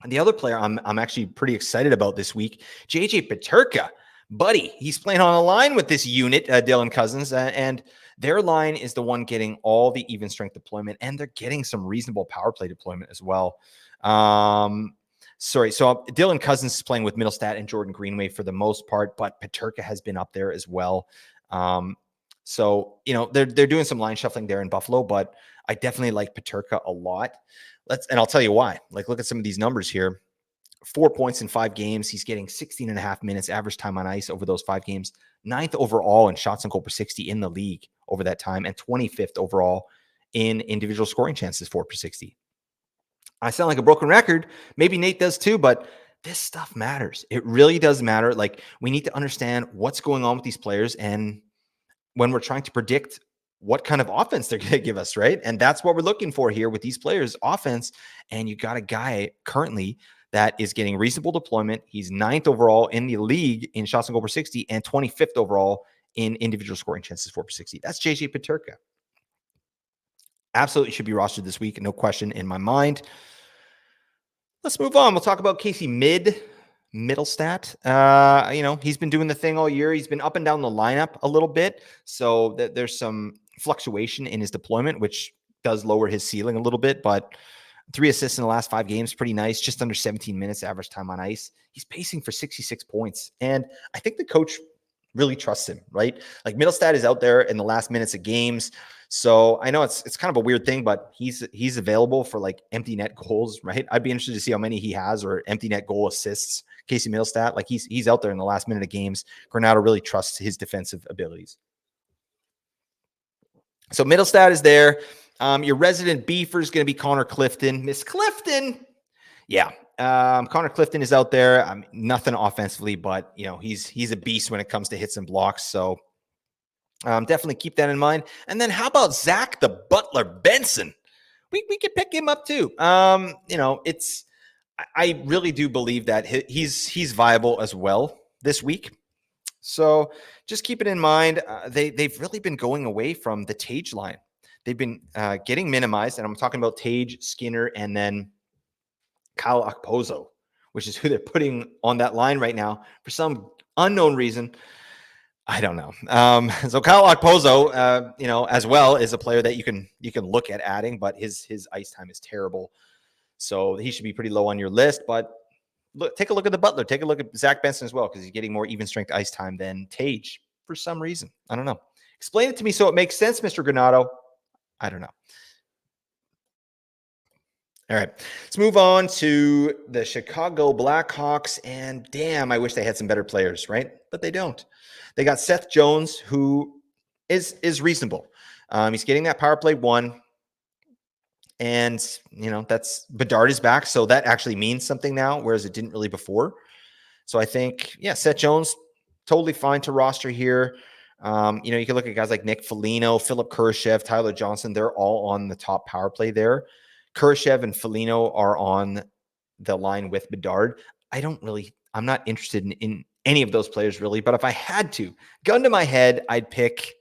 [SPEAKER 1] And the other player I'm actually pretty excited about this week, JJ Peterka. Buddy, he's playing on a line with this unit, Dylan Cousins, and their line is the one getting all the even strength deployment, and they're getting some reasonable power play deployment as well. So Dylan Cousins is playing with Middlestat and Jordan Greenway for the most part, but Peterka has been up there as well. They're doing some line shuffling there in Buffalo, but I definitely like Peterka a lot. And I'll tell you why. Look at some of these numbers here. 4 points in 5 games. He's getting 16 and a half minutes average time on ice over those 5 games. 9th overall in shots on goal per 60 in the league over that time, and 25th overall in individual scoring chances for per 60. I sound like a broken record. Maybe Nate does too, but this stuff matters. It really does matter. We need to understand what's going on with these players, and when we're trying to predict what kind of offense they're going to give us, right? And that's what we're looking for here with these players, offense. And you got a guy currently that is getting reasonable deployment. He's 9th overall in the league in shots on goal per 60 and 25th overall in individual scoring chances for per 60. That's JJ Peterka. Absolutely should be rostered this week. No question in my mind. Let's move on. We'll talk about Casey Middlestat. He's been doing the thing all year. He's been up and down the lineup a little bit. So there's some fluctuation in his deployment, which does lower his ceiling a little bit, but 3 assists in the last 5 games, pretty nice. Just under 17 minutes average time on ice. He's pacing for 66 points. And I think the coach really trusts him, right? Middlestat is out there in the last minutes of games. So I know it's kind of a weird thing, but he's available for empty net goals, right? I'd be interested to see how many he has, or empty net goal assists. Casey Middlestat, he's out there in the last minute of games. Granato really trusts his defensive abilities. So Middlestat is there. Your resident beefer is going to be Connor Clifton. Miss Clifton. Yeah. Connor Clifton is out there. Nothing offensively, but he's a beast when it comes to hits and blocks. So definitely keep that in mind. And then how about Zach the Butler Benson? We could pick him up too. I really do believe that he's viable as well this week. So just keep it in mind. They've really been going away from the Tage line. They've been getting minimized, and I'm talking about Tage, Skinner, and then Kyle Okposo, which is who they're putting on that line right now for some unknown reason. I don't know. So Kyle Okposo, as well, is a player that you can look at adding, but his ice time is terrible. So he should be pretty low on your list. But take a look at the Butler. Take a look at Zach Benson as well, because he's getting more even strength ice time than Tage for some reason. I don't know. Explain it to me so it makes sense, Mr. Granato. I don't know. All right, let's move on to the Chicago Blackhawks. And damn, I wish they had some better players, right? But they don't. They got Seth Jones, who is reasonable. He's getting that power play 1. And, that's Bedard is back. So that actually means something now, whereas it didn't really before. So I think, Seth Jones, totally fine to roster here. You can look at guys like Nick Foligno, Philip Kurashev, Tyler Johnson. They're all on the top power play there. Kurashev and Foligno are on the line with Bedard. I'm not interested in any of those players really, but if I had to, gun to my head, I'd pick,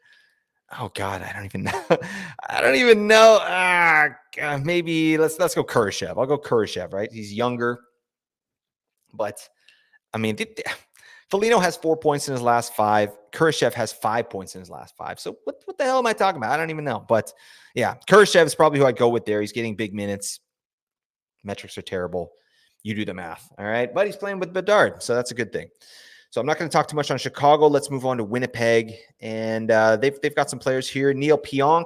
[SPEAKER 1] oh God, I don't even know. Maybe let's go Kurashev. I'll go Kurashev, right? He's younger, but Foligno has 4 points in his last 5. Kurashev has 5 points in his last 5. So what the hell am I talking about? I don't even know. But yeah, Kurashev is probably who I'd go with there. He's getting big minutes. Metrics are terrible. You do the math. All right. But he's playing with Bedard. So that's a good thing. So I'm not going to talk too much on Chicago. Let's move on to Winnipeg. And they've got some players here. Neil Pionk,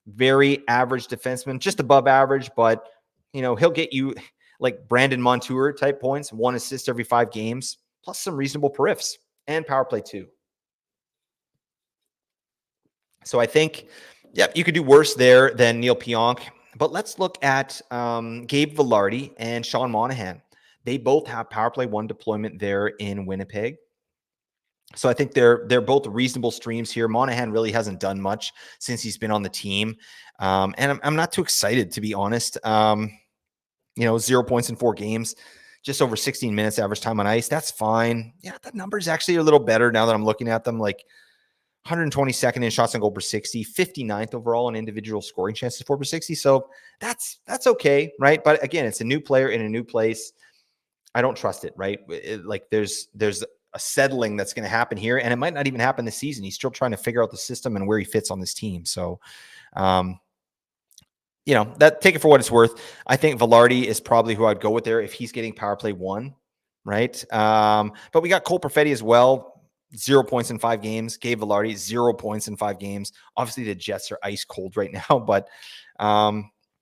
[SPEAKER 1] very average defenseman, just above average, but he'll get you like Brandon Montour type points, 1 assist every 5 games, plus some reasonable periffs and power play too. So I think, you could do worse there than Neil Pionk, But let's look at Gabe Vilardi and Sean Monahan. They both have power play 1 deployment there in Winnipeg. So I think they're both reasonable streams here. Monahan really hasn't done much since he's been on the team. And I'm not too excited, to be honest. 0 points in 4 games, just over 16 minutes average time on ice. That's fine. Yeah, that number is actually a little better now that I'm looking at them. Like 122nd in shots on goal per 60, 59th overall in individual scoring chances for per 60. So that's okay, right? But again, it's a new player in a new place. I don't trust it, right? There's a settling that's going to happen here, and it might not even happen this season. He's still trying to figure out the system and where he fits on this team. So, that take it for what it's worth. I think Vilardi is probably who I'd go with there if he's getting power play 1, right? But we got Cole Perfetti as well. 0 points in 5 games. Gabe Vilardi, 0 points in 5 games. Obviously, the Jets are ice cold right now, but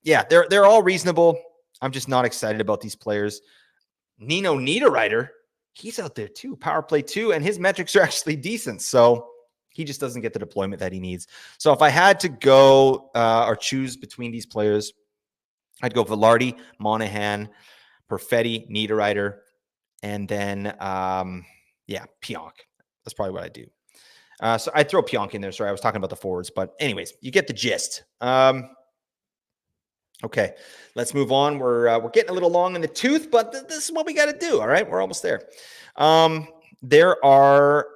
[SPEAKER 1] they're all reasonable. I'm just not excited about these players. Nino Niederreiter, he's out there too, power play 2, and his metrics are actually decent. So he just doesn't get the deployment that he needs. So if I had to go or choose between these players, I'd go Vilardi, Monahan, Perfetti, Niederreiter, and then Pionk. That's probably what I do. So I'd throw Pionk in there. Sorry, I was talking about the forwards, but anyways, you get the gist. Okay, let's move on. We're getting a little long in the tooth, but this is what we got to do. All right, we're almost there. There are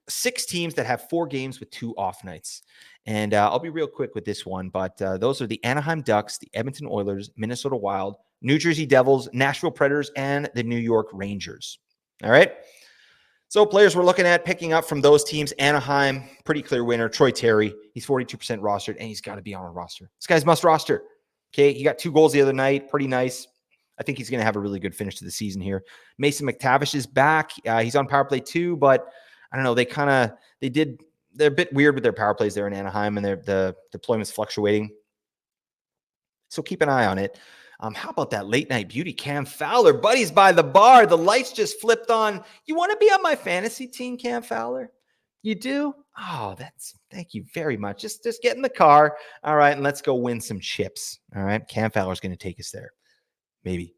[SPEAKER 1] 6 teams that have 4 games with 2 off nights, and I'll be real quick with this one. But those are the Anaheim Ducks, the Edmonton Oilers, Minnesota Wild, New Jersey Devils, Nashville Predators, and the New York Rangers. All right. So players we're looking at picking up from those teams: Anaheim, pretty clear winner. Troy Terry, he's 42% rostered, and he's got to be on a roster. This guy's must roster. Okay, he got 2 goals the other night. Pretty nice. I think he's going to have a really good finish to the season here. Mason McTavish is back. He's on power play 2, but I don't know. They're a bit weird with their power plays there in Anaheim, and the deployment's fluctuating. So keep an eye on it. How about that late night beauty, Cam Fowler? Buddies by the bar. The lights just flipped on. You want to be on my fantasy team, Cam Fowler? You do? Oh, thank you very much. Just get in the car. All right, and let's go win some chips. All right, Cam Fowler's going to take us there. Maybe.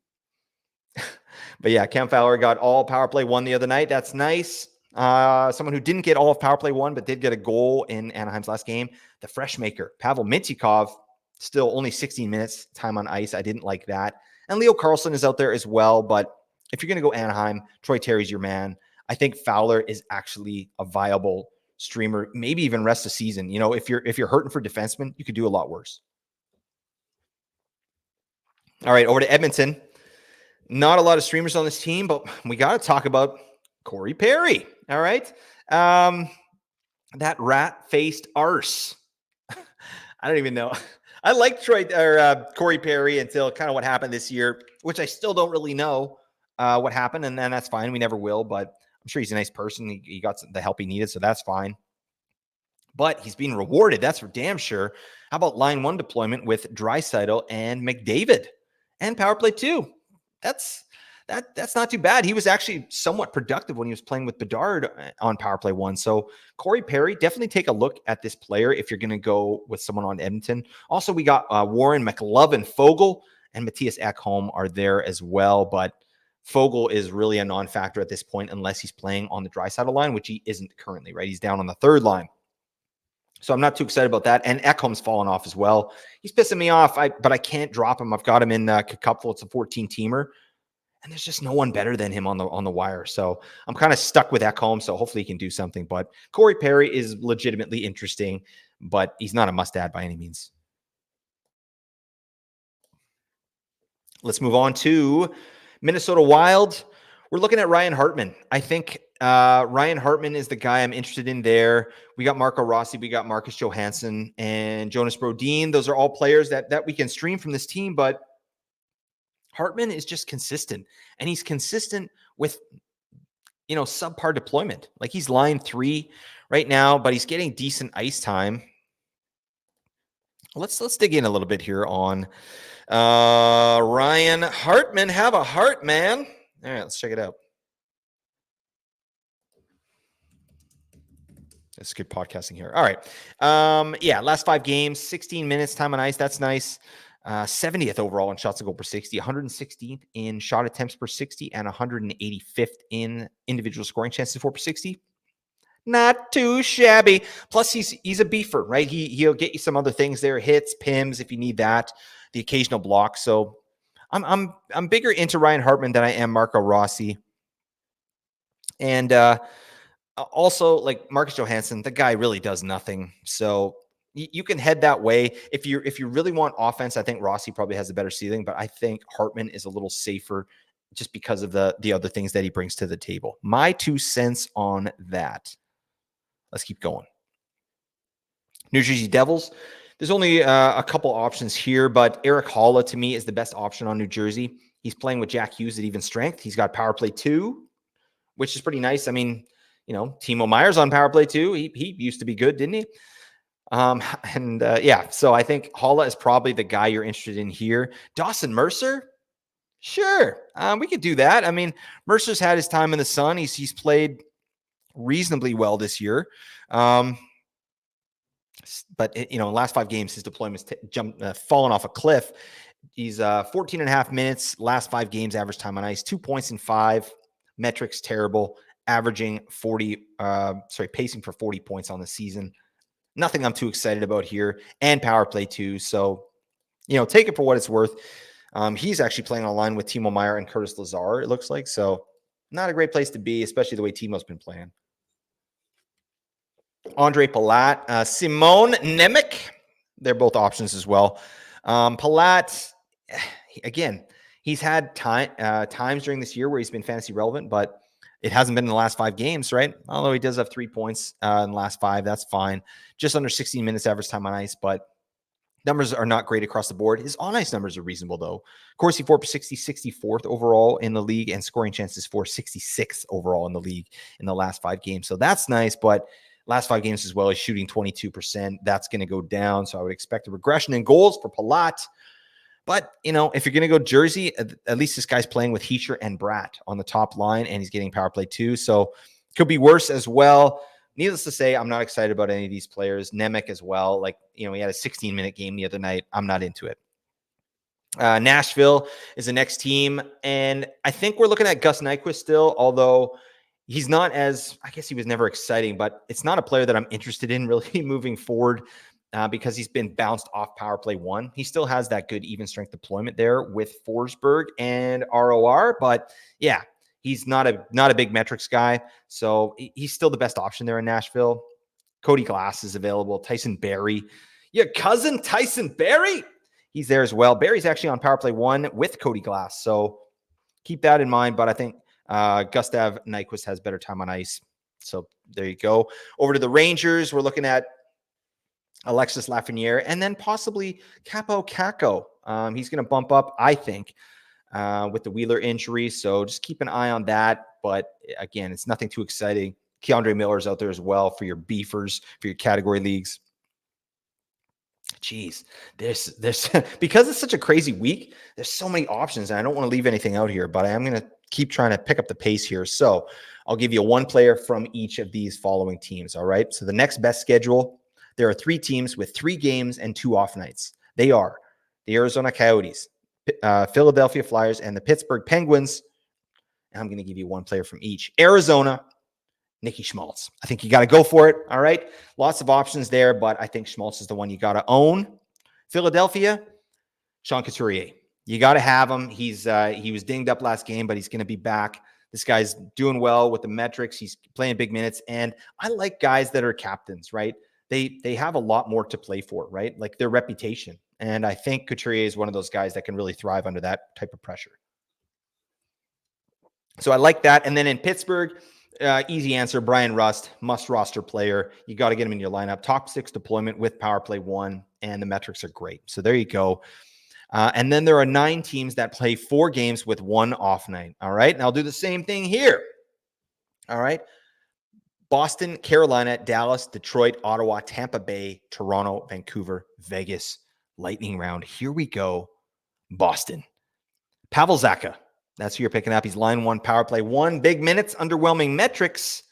[SPEAKER 1] But yeah, Cam Fowler got all power play 1 the other night. That's nice. Someone who didn't get all of power play 1, but did get a goal in Anaheim's last game, the fresh maker, Pavel Mintyukov, still only 16 minutes time on ice. I didn't like that. And Leo Carlson is out there as well. But if you're going to go Anaheim, Troy Terry's your man. I think Fowler is actually a viable streamer, maybe even rest of season. If you're hurting for defensemen, you could do a lot worse. All right, over to Edmonton. Not a lot of streamers on this team, but we got to talk about Corey Perry. All right. That rat-faced arse. I don't even know. I liked Corey Perry until kind of what happened this year, which I still don't really know what happened. And then that's fine. We never will, but I'm sure he's a nice person. He got the help he needed, so that's fine. But he's being rewarded. That's for damn sure. How about line 1 deployment with Draisaitl and McDavid and power play 2? That's not too bad. He was actually somewhat productive when he was playing with Bedard on power play 1. So Corey Perry, definitely take a look at this player if you're going to go with someone on Edmonton. Also, we got Warren McLovin, Fogle, and Matthias Ekholm are there as well. But Fogle is really a non-factor at this point unless he's playing on the Draisaitl line, which he isn't currently, right? He's down on the 3rd line. So I'm not too excited about that. And Ekholm's fallen off as well. He's pissing me off, but I can't drop him. I've got him in Cupful. It's a 14-teamer. And there's just no one better than him on the wire. So I'm kind of stuck with Ekholm. So hopefully he can do something. But Corey Perry is legitimately interesting, but he's not a must-add by any means. Let's move on to Minnesota Wild. We're looking at Ryan Hartman. I think Ryan Hartman is the guy I'm interested in there. We got Marco Rossi, we got Marcus Johansson, and Jonas Brodin. Those are all players that we can stream from this team, but Hartman is just consistent, and he's consistent with, subpar deployment. Like he's line 3 right now, but he's getting decent ice time. Let's dig in a little bit here on Ryan Hartman. Have a heart, man. All right, let's check it out. That's good podcasting here. All right. Last 5 games, 16 minutes time on ice. That's nice. 70th overall in shots to goal per 60, 116th in shot attempts per 60, and 185th in individual scoring chances for per 60. Not too shabby. Plus, he's a beefer, right? He'll get you some other things there, hits, pims if you need that, the occasional block. So I'm bigger into Ryan Hartman than I am Marco Rossi. And also, like Marcus Johansson, the guy really does nothing. So you can head that way. If you really want offense, I think Rossi probably has a better ceiling, but I think Hartman is a little safer just because of the other things that he brings to the table. My 2 cents on that. Let's keep going. New Jersey Devils. There's only a couple options here, but Eric Haula to me is the best option on New Jersey. He's playing with Jack Hughes at even strength. He's got power play 2, which is pretty nice. I mean, Timo Meier's on power play 2. He used to be good, didn't he? So I think Haula is probably the guy you're interested in here. Dawson Mercer? Sure. We could do that. I mean, Mercer's had his time in the sun. He's played reasonably well this year. But in the last 5 games, his deployment's fallen off a cliff. He's 14 and a half minutes, last 5 games, average time on ice, 2 points in 5, metrics terrible, averaging pacing for 40 points on the season. Nothing I'm too excited about here, and power play 2. So, take it for what it's worth. He's actually playing on a line with Timo Meier and Curtis Lazar, it looks like. So not a great place to be, especially the way Timo's been playing. Andre Palat, Simone Nemec, they're both options as well. Palat, again, he's had times during this year where he's been fantasy relevant, but it hasn't been in the last 5 games, right? Although he does have 3 points in the last 5, that's fine. Just under 16 minutes average time on ice, but numbers are not great across the board. His on-ice numbers are reasonable, though. Corsi 4 per 60, 64th overall in the league, and scoring chances for 66th overall in the league in the last 5 games. So that's nice, but last 5 games as well, he's shooting 22%. That's going to go down, so I would expect a regression in goals for Palat. But, if you're going to go Jersey, at least this guy's playing with Heacher and Bratt on the top line, and he's getting power play 2, so could be worse as well. Needless to say, I'm not excited about any of these players. Nemec as well. He had a 16-minute game the other night. I'm not into it. Nashville is the next team, and I think we're looking at Gus Nyquist still, although he's not I guess he was never exciting, but it's not a player that I'm interested in really moving forward because he's been bounced off power play 1. He still has that good even strength deployment there with Forsberg and ROR, but yeah, he's not a big metrics guy, so he's still the best option there in Nashville. Cody Glass is available. Tyson Barrie, your cousin Tyson Barrie, he's there as well. Barry's actually on power play 1 with Cody Glass, so keep that in mind. But I think Gustav Nyquist has better time on ice, so there you go. Over to the Rangers, we're looking at Alexis Lafreniere and then possibly Capo Caco. He's going to bump up, I think, with the Wheeler injury, so just keep an eye on that. But again, it's nothing too exciting. Keandre Miller's out there as well for your beefers, for your category leagues. Jeez, there's because it's such a crazy week, there's so many options, and I don't want to leave anything out here, but I am going to keep trying to pick up the pace here. So I'll give you 1 player from each of these following teams. All right. So the next best schedule, there are 3 teams with 3 games and 2 off nights. They are the Arizona Coyotes, Philadelphia Flyers, and the Pittsburgh Penguins. And I'm going to give you 1 player from each. Arizona, Nicky Schmaltz. I think you got to go for it. All right. Lots of options there, but I think Schmaltz is the one you got to own. Philadelphia, Sean Couturier. You got to have him. He was dinged up last game, but he's going to be back. This guy's doing well with the metrics. He's playing big minutes. And I like guys that are captains, right? They have a lot more to play for, right? Like their reputation. And I think Couturier is one of those guys that can really thrive under that type of pressure. So I like that. And then in Pittsburgh, easy answer, Brian Rust, must roster player. You got to get him in your lineup. Top 6 deployment with power play 1, and the metrics are great. So there you go. And then there are 9 teams that play 4 games with 1 off night. All right. And I'll do the same thing here. All right. Boston, Carolina, Dallas, Detroit, Ottawa, Tampa Bay, Toronto, Vancouver, Vegas, lightning round. Here we go. Boston. Pavel Zacha. That's who you're picking up. He's line 1, power play 1, big minutes, underwhelming metrics.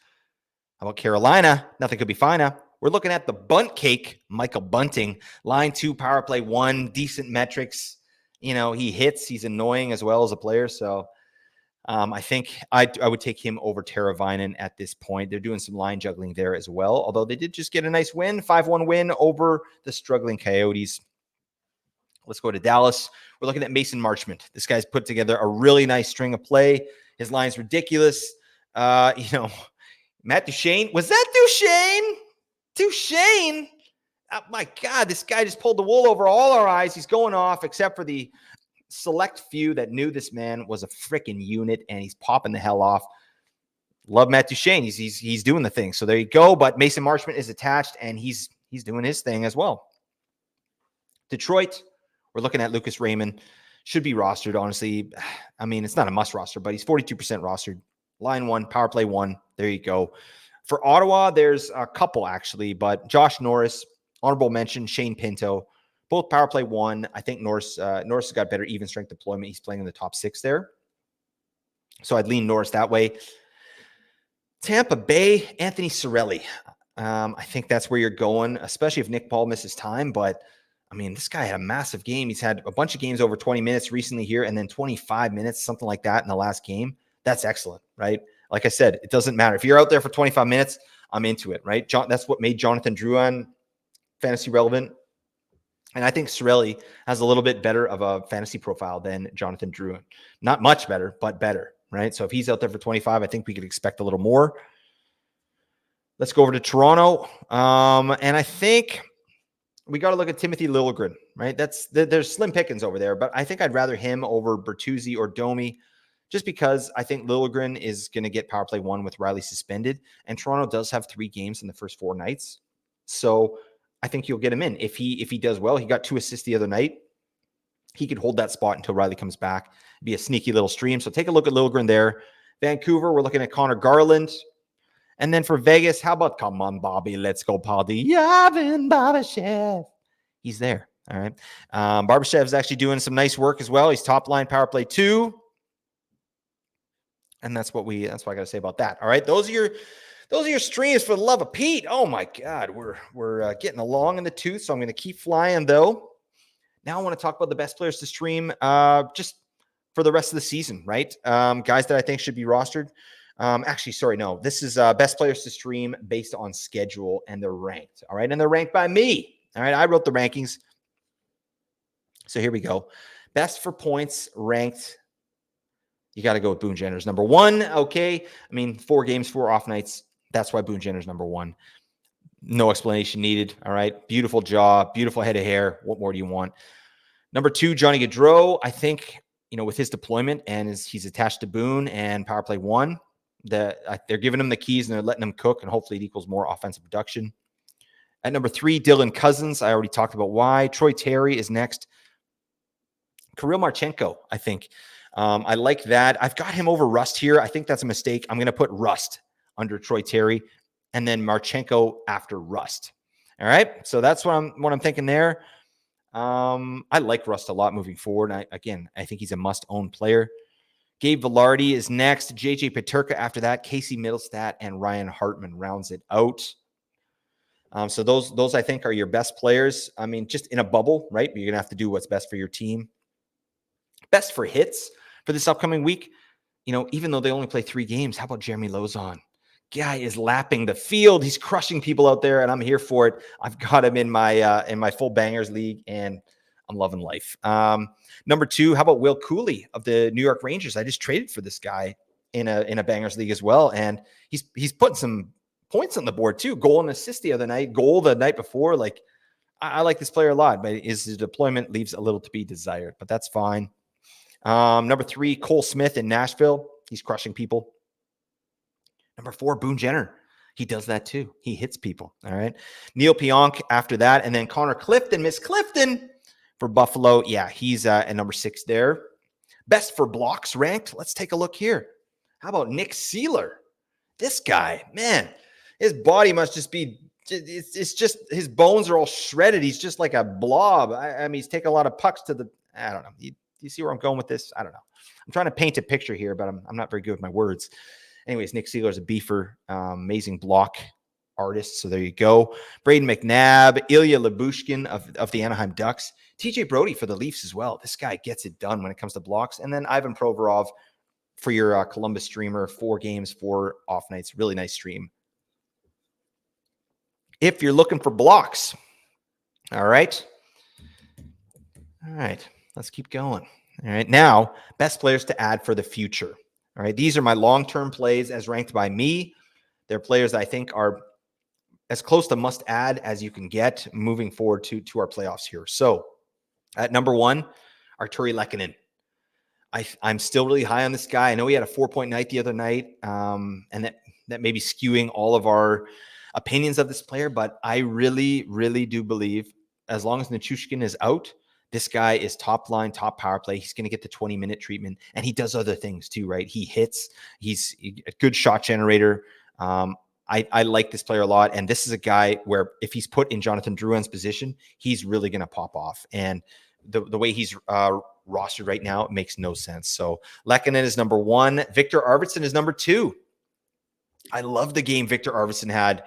[SPEAKER 1] How about Carolina? Nothing could be finer. we're looking at the bunt cake, Michael Bunting. Line 2, power play 1, decent metrics. He hits. He's annoying as well as a player. So I think I would take him over Teravainen at this point. They're doing some line juggling there as well, although they did just get a nice win, 5-1 win over the struggling Coyotes. Let's go to Dallas. We're looking at Mason Marchment. This guy's put together a really nice string of play. His line's ridiculous. Matt Duchene. Was that Duchene? Duchene? Oh my God, this guy just pulled the wool over all our eyes. He's going off, except for the select few that knew this man was a freaking unit, and he's popping the hell off. Love Matt Duchene. He's doing the thing. So there you go. But Mason Marchment is attached, and he's doing his thing as well. Detroit. We're looking at Lucas Raymond. Should be rostered, honestly. I mean, it's not a must roster, but he's 42% rostered. Line 1, power play 1. There you go. For Ottawa, there's a couple, actually, but Josh Norris, honorable mention, Shane Pinto, both power play 1. I think Norris has got better even strength deployment. He's playing in the top 6 there. So I'd lean Norris that way. Tampa Bay, Anthony Cirelli. I think that's where you're going, especially if Nick Paul misses time, but I mean, this guy had a massive game. He's had a bunch of games over 20 minutes recently here, and then 25 minutes, something like that in the last game. That's excellent, right? Like I said, it doesn't matter. If you're out there for 25 minutes, I'm into it, right? That's what made Jonathan Drouin fantasy relevant. And I think Cirelli has a little bit better of a fantasy profile than Jonathan Drouin. Not much better, but better, right? So if he's out there for 25, I think we could expect a little more. Let's go over to Toronto. And I think we got to look at Timothy Liljegren, right? There's slim pickings over there, but I think I'd rather him over Bertuzzi or Domi, just because I think Liljegren is going to get power play 1 with Riley suspended, and Toronto does have 3 games in the first 4 nights. So I think you'll get him in. If he does well, he got 2 assists the other night. He could hold that spot until Riley comes back. Be a sneaky little stream. So take a look at Liljegren there. Vancouver, we're looking at Connor Garland. And then for Vegas, how about, come on, Bobby, let's go, Paddy. Yavin Barbashev. He's there. All right. Barbashev is actually doing some nice work as well. He's top line power play 2. And that's what I got to say about that. All right. Those are your streams, for the love of Pete. Oh my God. We're getting along in the tooth. So I'm going to keep flying though. Now I want to talk about the best players to stream just for the rest of the season, right? Guys that I think should be rostered. Actually, sorry, no. This is best players to stream based on schedule, and they're ranked. All right, and they're ranked by me. All right, I wrote the rankings. So here we go. Best for points ranked. You got to go with Boone Jenner's number 1. Okay, I mean 4 games, 4 off nights. That's why Boone Jenner's number 1. No explanation needed. All right, beautiful jaw, beautiful head of hair. What more do you want? Number 2, Johnny Gaudreau. I think with his deployment and he's attached to Boone and power play 1. They're giving him the keys and they're letting him cook, and hopefully it equals more offensive production. At number 3, Dylan Cousins. I already talked about why. Troy Terry is next. Kirill Marchenko, I think. I like that. I've got him over Rust here. I think that's a mistake. I'm going to put Rust under Troy Terry and then Marchenko after Rust. All right. So that's what I'm thinking there. I like Rust a lot moving forward. I think he's a must-own player. Gabe Velarde is next. JJ Peterka after that. Casey Middlestat and Ryan Hartman rounds it out. So those I think are your best players. I mean, just in a bubble, right? You're gonna have to do what's best for your team. Best for hits for this upcoming week. Even though they only play 3 games, how about Jeremy Lozon? Guy is lapping the field. He's crushing people out there, and I'm here for it. I've got him in my full bangers league, and I'm loving life. Number 2, how about Will Cooley of the New York Rangers? I just traded for this guy in a bangers league as well, and he's putting some points on the board too. Goal and assist the other night, goal the night before. Like, I like this player a lot, but his deployment leaves a little to be desired, but that's fine. Number 3, Cole Smith in Nashville. He's crushing people. Number 4, Boone Jenner. He does that too. He hits people. All right. Neil Pionk after that. And then Connor Clifton, Miss Clifton for Buffalo. Yeah, he's at number 6 there. Best for blocks ranked. Let's take a look here. How about Nick Seeler? This guy, man, his body must just be, it's just, his bones are all shredded. He's just like a blob. I mean, he's taking a lot of pucks to the, I don't know. Do you see where I'm going with this? I don't know. I'm trying to paint a picture here, but I'm not very good with my words. Anyways, Nick Seeler's a beefer, amazing block artists. So there you go. Braden McNabb, Ilya Lyubushkin of the Anaheim Ducks, TJ Brody for the Leafs as well. This guy gets it done when it comes to blocks. And then Ivan Provorov for your Columbus streamer, 4 games, 4 off nights. Really nice stream. If you're looking for blocks. All right. Let's keep going. All right. Now, best players to add for the future. All right. These are my long-term plays as ranked by me. They're players I think are as close to must add as you can get moving forward to our playoffs here. So at number 1, Artturi Lehkonen. I'm still really high on this guy. I know he had a 4-point night the other night, and that may be skewing all of our opinions of this player, but I really, really do believe as long as Nichushkin is out, this guy is top line, top power play. He's going to get the 20-minute treatment, and he does other things too, right? He hits. He's a good shot generator. I like this player a lot, and this is a guy where if he's put in Jonathan Drouin's position, he's really going to pop off. And the way he's rostered right now, it makes no sense. So Lehkonen is number 1. Victor Arvidsson is number 2. I love the game Victor Arvidsson had.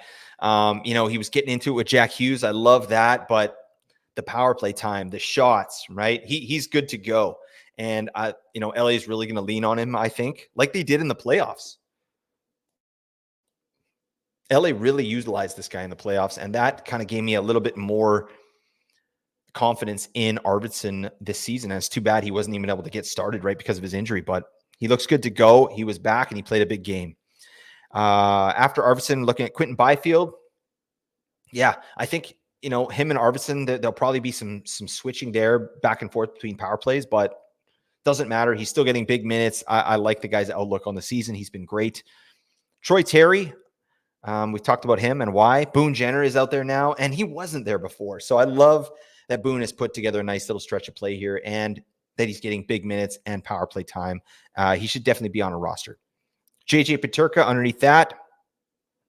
[SPEAKER 1] He was getting into it with Jack Hughes. I love that, but the power play time, the shots, right? He's good to go. And LA is really going to lean on him, I think, like they did in the playoffs. LA really utilized this guy in the playoffs, and that kind of gave me a little bit more confidence in Arvidsson this season. And it's too bad he wasn't even able to get started right because of his injury, but he looks good to go. He was back and he played a big game. After Arvidsson, looking at Quentin Byfield. Yeah, I think, him and Arvidsson, there'll probably be some switching there back and forth between power plays, but doesn't matter. He's still getting big minutes. I like the guy's outlook on the season. He's been great. Troy Terry, we've talked about him and why. Boone Jenner is out there now, and he wasn't there before. So I love that Boone has put together a nice little stretch of play here and that he's getting big minutes and power play time. He should definitely be on a roster. JJ Peterka underneath that.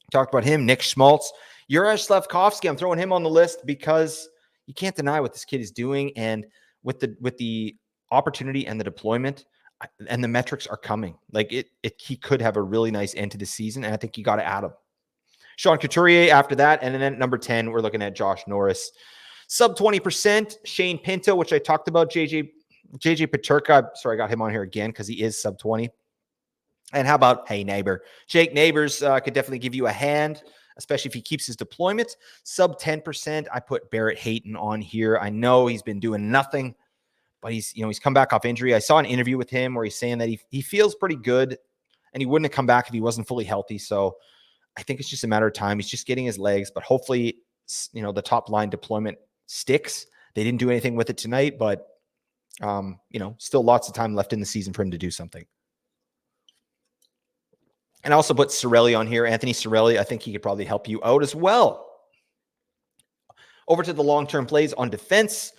[SPEAKER 1] Talked about him. Nick Schmaltz. Juraj Slafkovsky, I'm throwing him on the list because you can't deny what this kid is doing. And with the opportunity and the deployment and the metrics are coming. Like he could have a really nice end to the season, and I think you got to add him. Sean Couturier after that. And then at number 10, we're looking at Josh Norris. Sub 20%, Shane Pinto, which I talked about. JJ Peterka. Sorry, I got him on here again because he is sub 20. And how about, hey, neighbor? Jake Neighbors could definitely give you a hand, especially if he keeps his deployment. Sub 10%, I put Barrett Hayton on here. I know he's been doing nothing, but he's come back off injury. I saw an interview with him where he's saying that he feels pretty good, and he wouldn't have come back if he wasn't fully healthy. So I think it's just a matter of time. He's just getting his legs, but hopefully, the top line deployment sticks. They didn't do anything with it tonight, but still lots of time left in the season for him to do something. And I also put Cirelli on here. Anthony Cirelli, I think he could probably help you out as well. Over to the long-term plays on defense.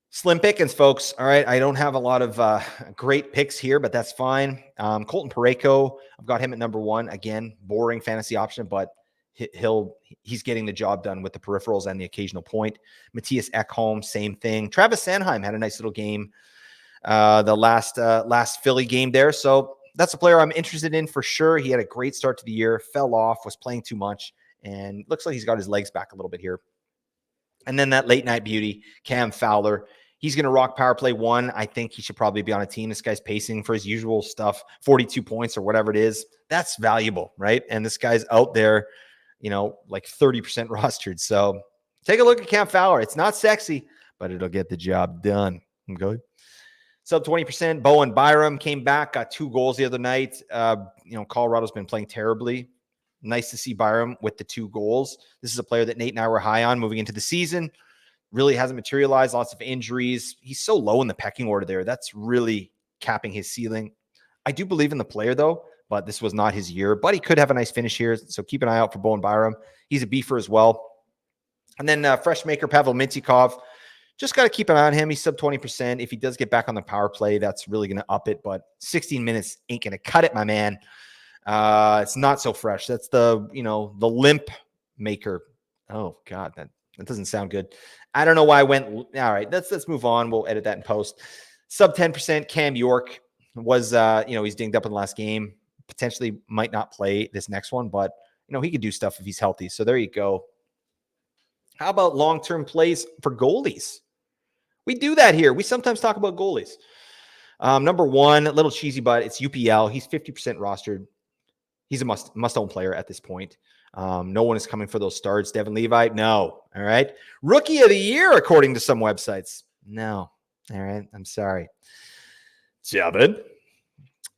[SPEAKER 1] Slim pickings, folks. All right, I don't have a lot of great picks here, but that's fine. Colton Parayko, I've got him at number 1. Again, boring fantasy option, but he's getting the job done with the peripherals and the occasional point. Matthias Ekholm, same thing. Travis Sanheim had a nice little game the last Philly game there. So that's a player I'm interested in for sure. He had a great start to the year, fell off, was playing too much, and looks like he's got his legs back a little bit here. And then that late night beauty, Cam Fowler. He's going to rock power play 1. I think he should probably be on a team. This guy's pacing for his usual stuff, 42 points or whatever it is. That's valuable, right? And this guy's out there, like 30% rostered. So take a look at Cam Fowler. It's not sexy, but it'll get the job done. Good. Sub 20%. Bowen Byram came back, got 2 goals the other night. Colorado's been playing terribly. Nice to see Byram with the 2 goals. This is a player that Nate and I were high on moving into the season. Really hasn't materialized. Lots of injuries. He's so low in the pecking order there. That's really capping his ceiling. I do believe in the player, though, but this was not his year. But he could have a nice finish here, so keep an eye out for Bowen Byram. He's a beefer as well. And then fresh maker Pavel Mintyukov. Just got to keep an eye on him. He's sub 20%. If he does get back on the power play, that's really going to up it. But 16 minutes ain't going to cut it, my man. It's not so fresh. That's the limp maker. Oh, God, that doesn't sound good. I don't know why I went. All right, let's move on. We'll edit that in post. Sub 10%. Cam York was, he's dinged up in the last game. Potentially might not play this next one, but he could do stuff if he's healthy. So there you go. How about long-term plays for goalies? We do that here. We sometimes talk about goalies. Number one, a little cheesy, but it's UPL. He's 50% rostered. He's a must-own player at this point. No one is coming for those starts. Devin Levi, no. All right. Rookie of the year, according to some websites. No. All right. I'm sorry. Devin.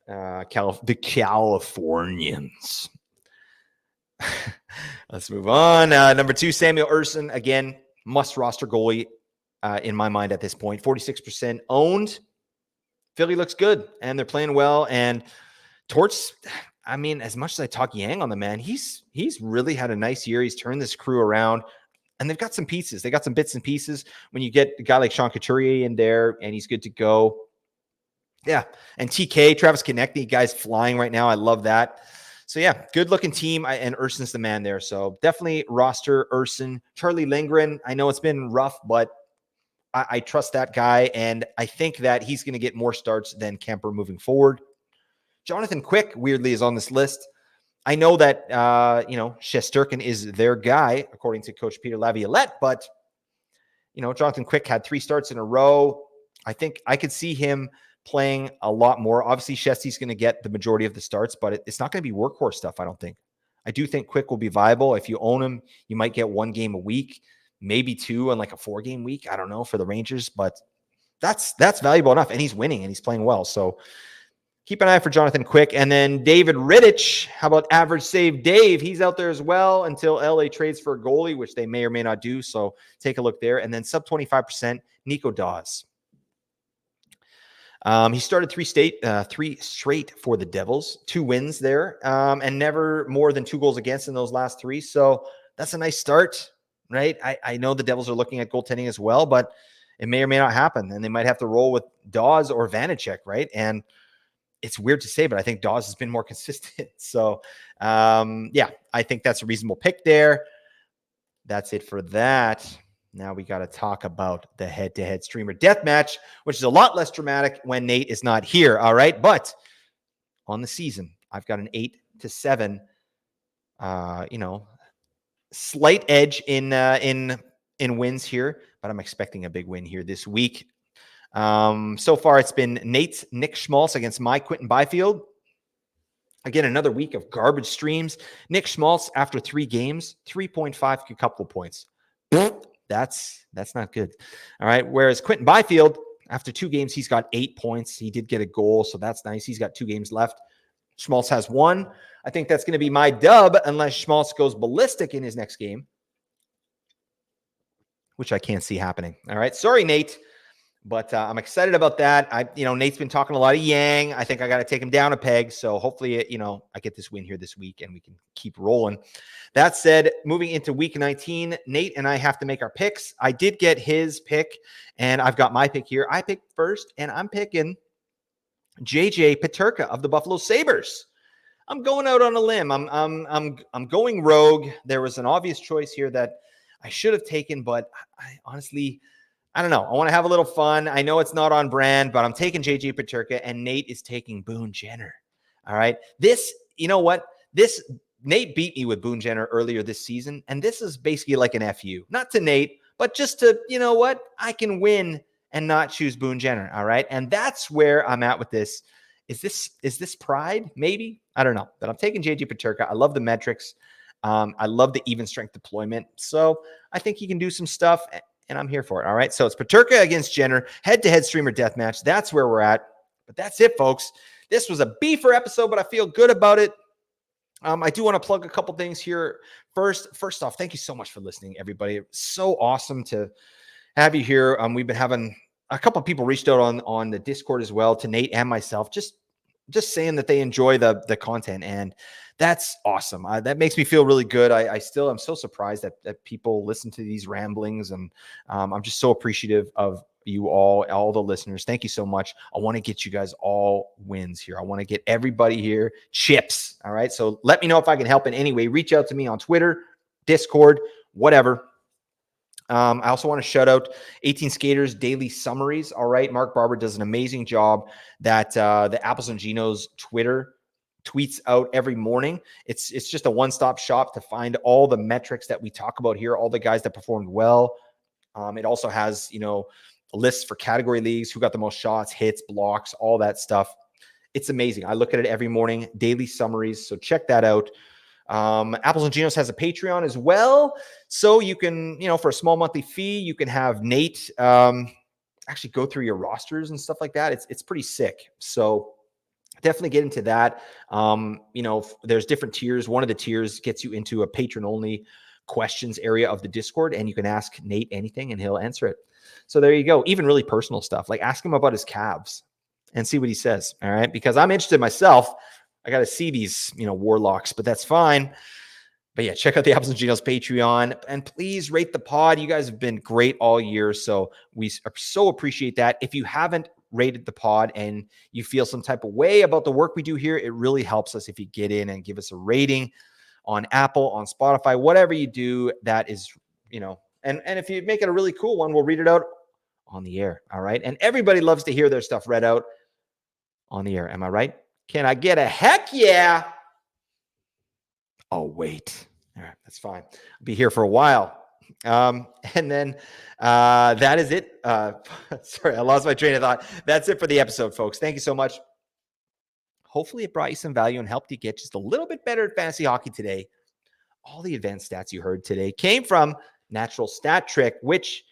[SPEAKER 1] The Californians. Let's move on. Number two, Samuel Ersson. Again, must roster goalie in my mind at this point. 46% owned. Philly looks good, and they're playing well. And Torts, I mean, as much as I talk Yang on the man, he's really had a nice year. He's turned this crew around, and they've got some pieces. They got some bits and pieces. When you get a guy like Sean Couturier in there, and he's good to go. Yeah, and TK, Travis Konechny, guy's flying right now. I love that. So, yeah, good-looking team, and Ursson's the man there. So, definitely roster Ersson. Charlie Lindgren, I know it's been rough, but I trust that guy, and I think that he's going to get more starts than Kemper moving forward. Jonathan Quick, weirdly, is on this list. I know that, Shesterkin is their guy, according to Coach Peter Laviolette, but, Jonathan Quick had 3 starts in a row. I think I could see him playing a lot more. Obviously, Shesty's going to get the majority of the starts, but it's not going to be workhorse stuff, I don't think. I do think Quick will be viable. If you own him, you might get 1 game a week, maybe 2 on like a 4-game week. I don't know, for the Rangers, but that's valuable enough, and he's winning, and he's playing well. So keep an eye for Jonathan Quick. And then David Rittich. How about average save Dave? He's out there as well until LA trades for a goalie, which they may or may not do. So take a look there. And then sub 25%, Nico Dawes. He started 3 straight for the Devils, 2 wins there, and never more than 2 goals against in those last 3. So that's a nice start, right? I know the Devils are looking at goaltending as well, but it may or may not happen, and they might have to roll with Dawes or Vanacek, right? And it's weird to say, but I think Dawes has been more consistent. So, yeah, I think that's a reasonable pick there. That's it for that. Now we got to talk about the head-to-head streamer deathmatch, which is a lot less dramatic when Nate is not here. All right. But on the season, I've got an 8-7, slight edge in wins here, but I'm expecting a big win here this week. So far it's been Nate's Nick Schmaltz against my Quentin Byfield. Again, another week of garbage streams. Nick Schmaltz, after 3 games, 3.5 a couple of points. That's not good. All right. Whereas Quentin Byfield, after 2 games, he's got 8 points. He did get a goal, so that's nice. He's got 2 games left. Schmaltz has 1. I think that's going to be my dub unless Schmaltz goes ballistic in his next game, which I can't see happening. All right. Sorry, Nate. But I'm excited about that. Nate's been talking a lot of Yang. I think I got to take him down a peg. So hopefully, I get this win here this week and we can keep rolling. That said, moving into week 19, Nate and I have to make our picks. I did get his pick, and I've got my pick here. I picked first, and I'm picking JJ Peterka of the Buffalo Sabres. I'm going out on a limb. I'm going rogue. There was an obvious choice here that I should have taken, but I honestly, I don't know. I want to have a little fun. I know it's not on brand, but I'm taking JJ Peterka, and Nate is taking Boone Jenner. All right. You know what? Nate beat me with Boone Jenner earlier this season, and this is basically like an FU. Not to Nate, but just to, I can win and not choose Boone Jenner. All right. And that's where I'm at with this. Is this pride? Maybe. I don't know. But I'm taking JJ Peterka. I love the metrics. I love the even strength deployment. So I think he can do some stuff, and I'm here for it. All right. So it's Peterka against Jenner, head-to-head streamer deathmatch. That's where we're at. But that's it, folks. This was a beefer episode, but I feel good about it. I do want to plug a couple things here. First off, thank you so much for listening, everybody. It's so awesome to have you here. We've been having a couple of people reached out on the Discord as well to Nate and myself, just saying that they enjoy the content, and that's awesome. That makes me feel really good. I'm so surprised that people listen to these ramblings, and I'm just so appreciative of you all the listeners. Thank you so much. I want to get you guys all wins here. I want to get everybody here chips. All right. So let me know if I can help in any way. Reach out to me on Twitter, Discord, whatever. I also want to shout out 18 Skaters Daily Summaries. All right. Mark Barber does an amazing job. That the Apples and Genos Twitter tweets out every morning. It's just a one-stop shop to find all the metrics that we talk about here, all the guys that performed well. It also has, lists for category leagues, who got the most shots, hits, blocks, all that stuff. It's amazing. I look at it every morning, daily summaries. So check that out. Apples and Genos has a Patreon as well. So you can, for a small monthly fee, you can have Nate actually go through your rosters and stuff like that. It's pretty sick. So definitely get into that. There's different tiers. One of the tiers gets you into a patron-only questions area of the Discord, and you can ask Nate anything and he'll answer it. So there you go. Even really personal stuff, like ask him about his calves and see what he says. All right. Because I'm interested myself. I got to see these, warlocks, but that's fine. But yeah, check out the Apples and Genos Patreon and please rate the pod. You guys have been great all year. So we so appreciate that. If you haven't rated the pod and you feel some type of way about the work we do here, it really helps us if you get in and give us a rating on Apple, on Spotify, whatever you do. That is, and if you make it a really cool one, we'll read it out on the air. All right. And everybody loves to hear their stuff read out on the air. Am I right? Can I get a heck yeah? Oh, wait. All right. That's fine. I'll be here for a while. And then that is it. Sorry, I lost my train of thought. That's it for the episode, folks. Thank you so much. Hopefully it brought you some value and helped you get just a little bit better at fantasy hockey today. All the advanced stats you heard today came from Natural Stat Trick, which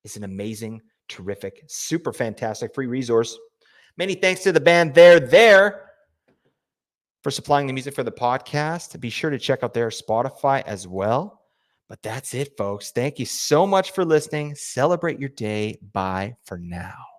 [SPEAKER 1] is an amazing, terrific, super fantastic free resource. Many thanks to the band There for supplying the music for the podcast. Be sure to check out their Spotify as well. But that's it, folks. Thank you so much for listening. Celebrate your day. Bye for now.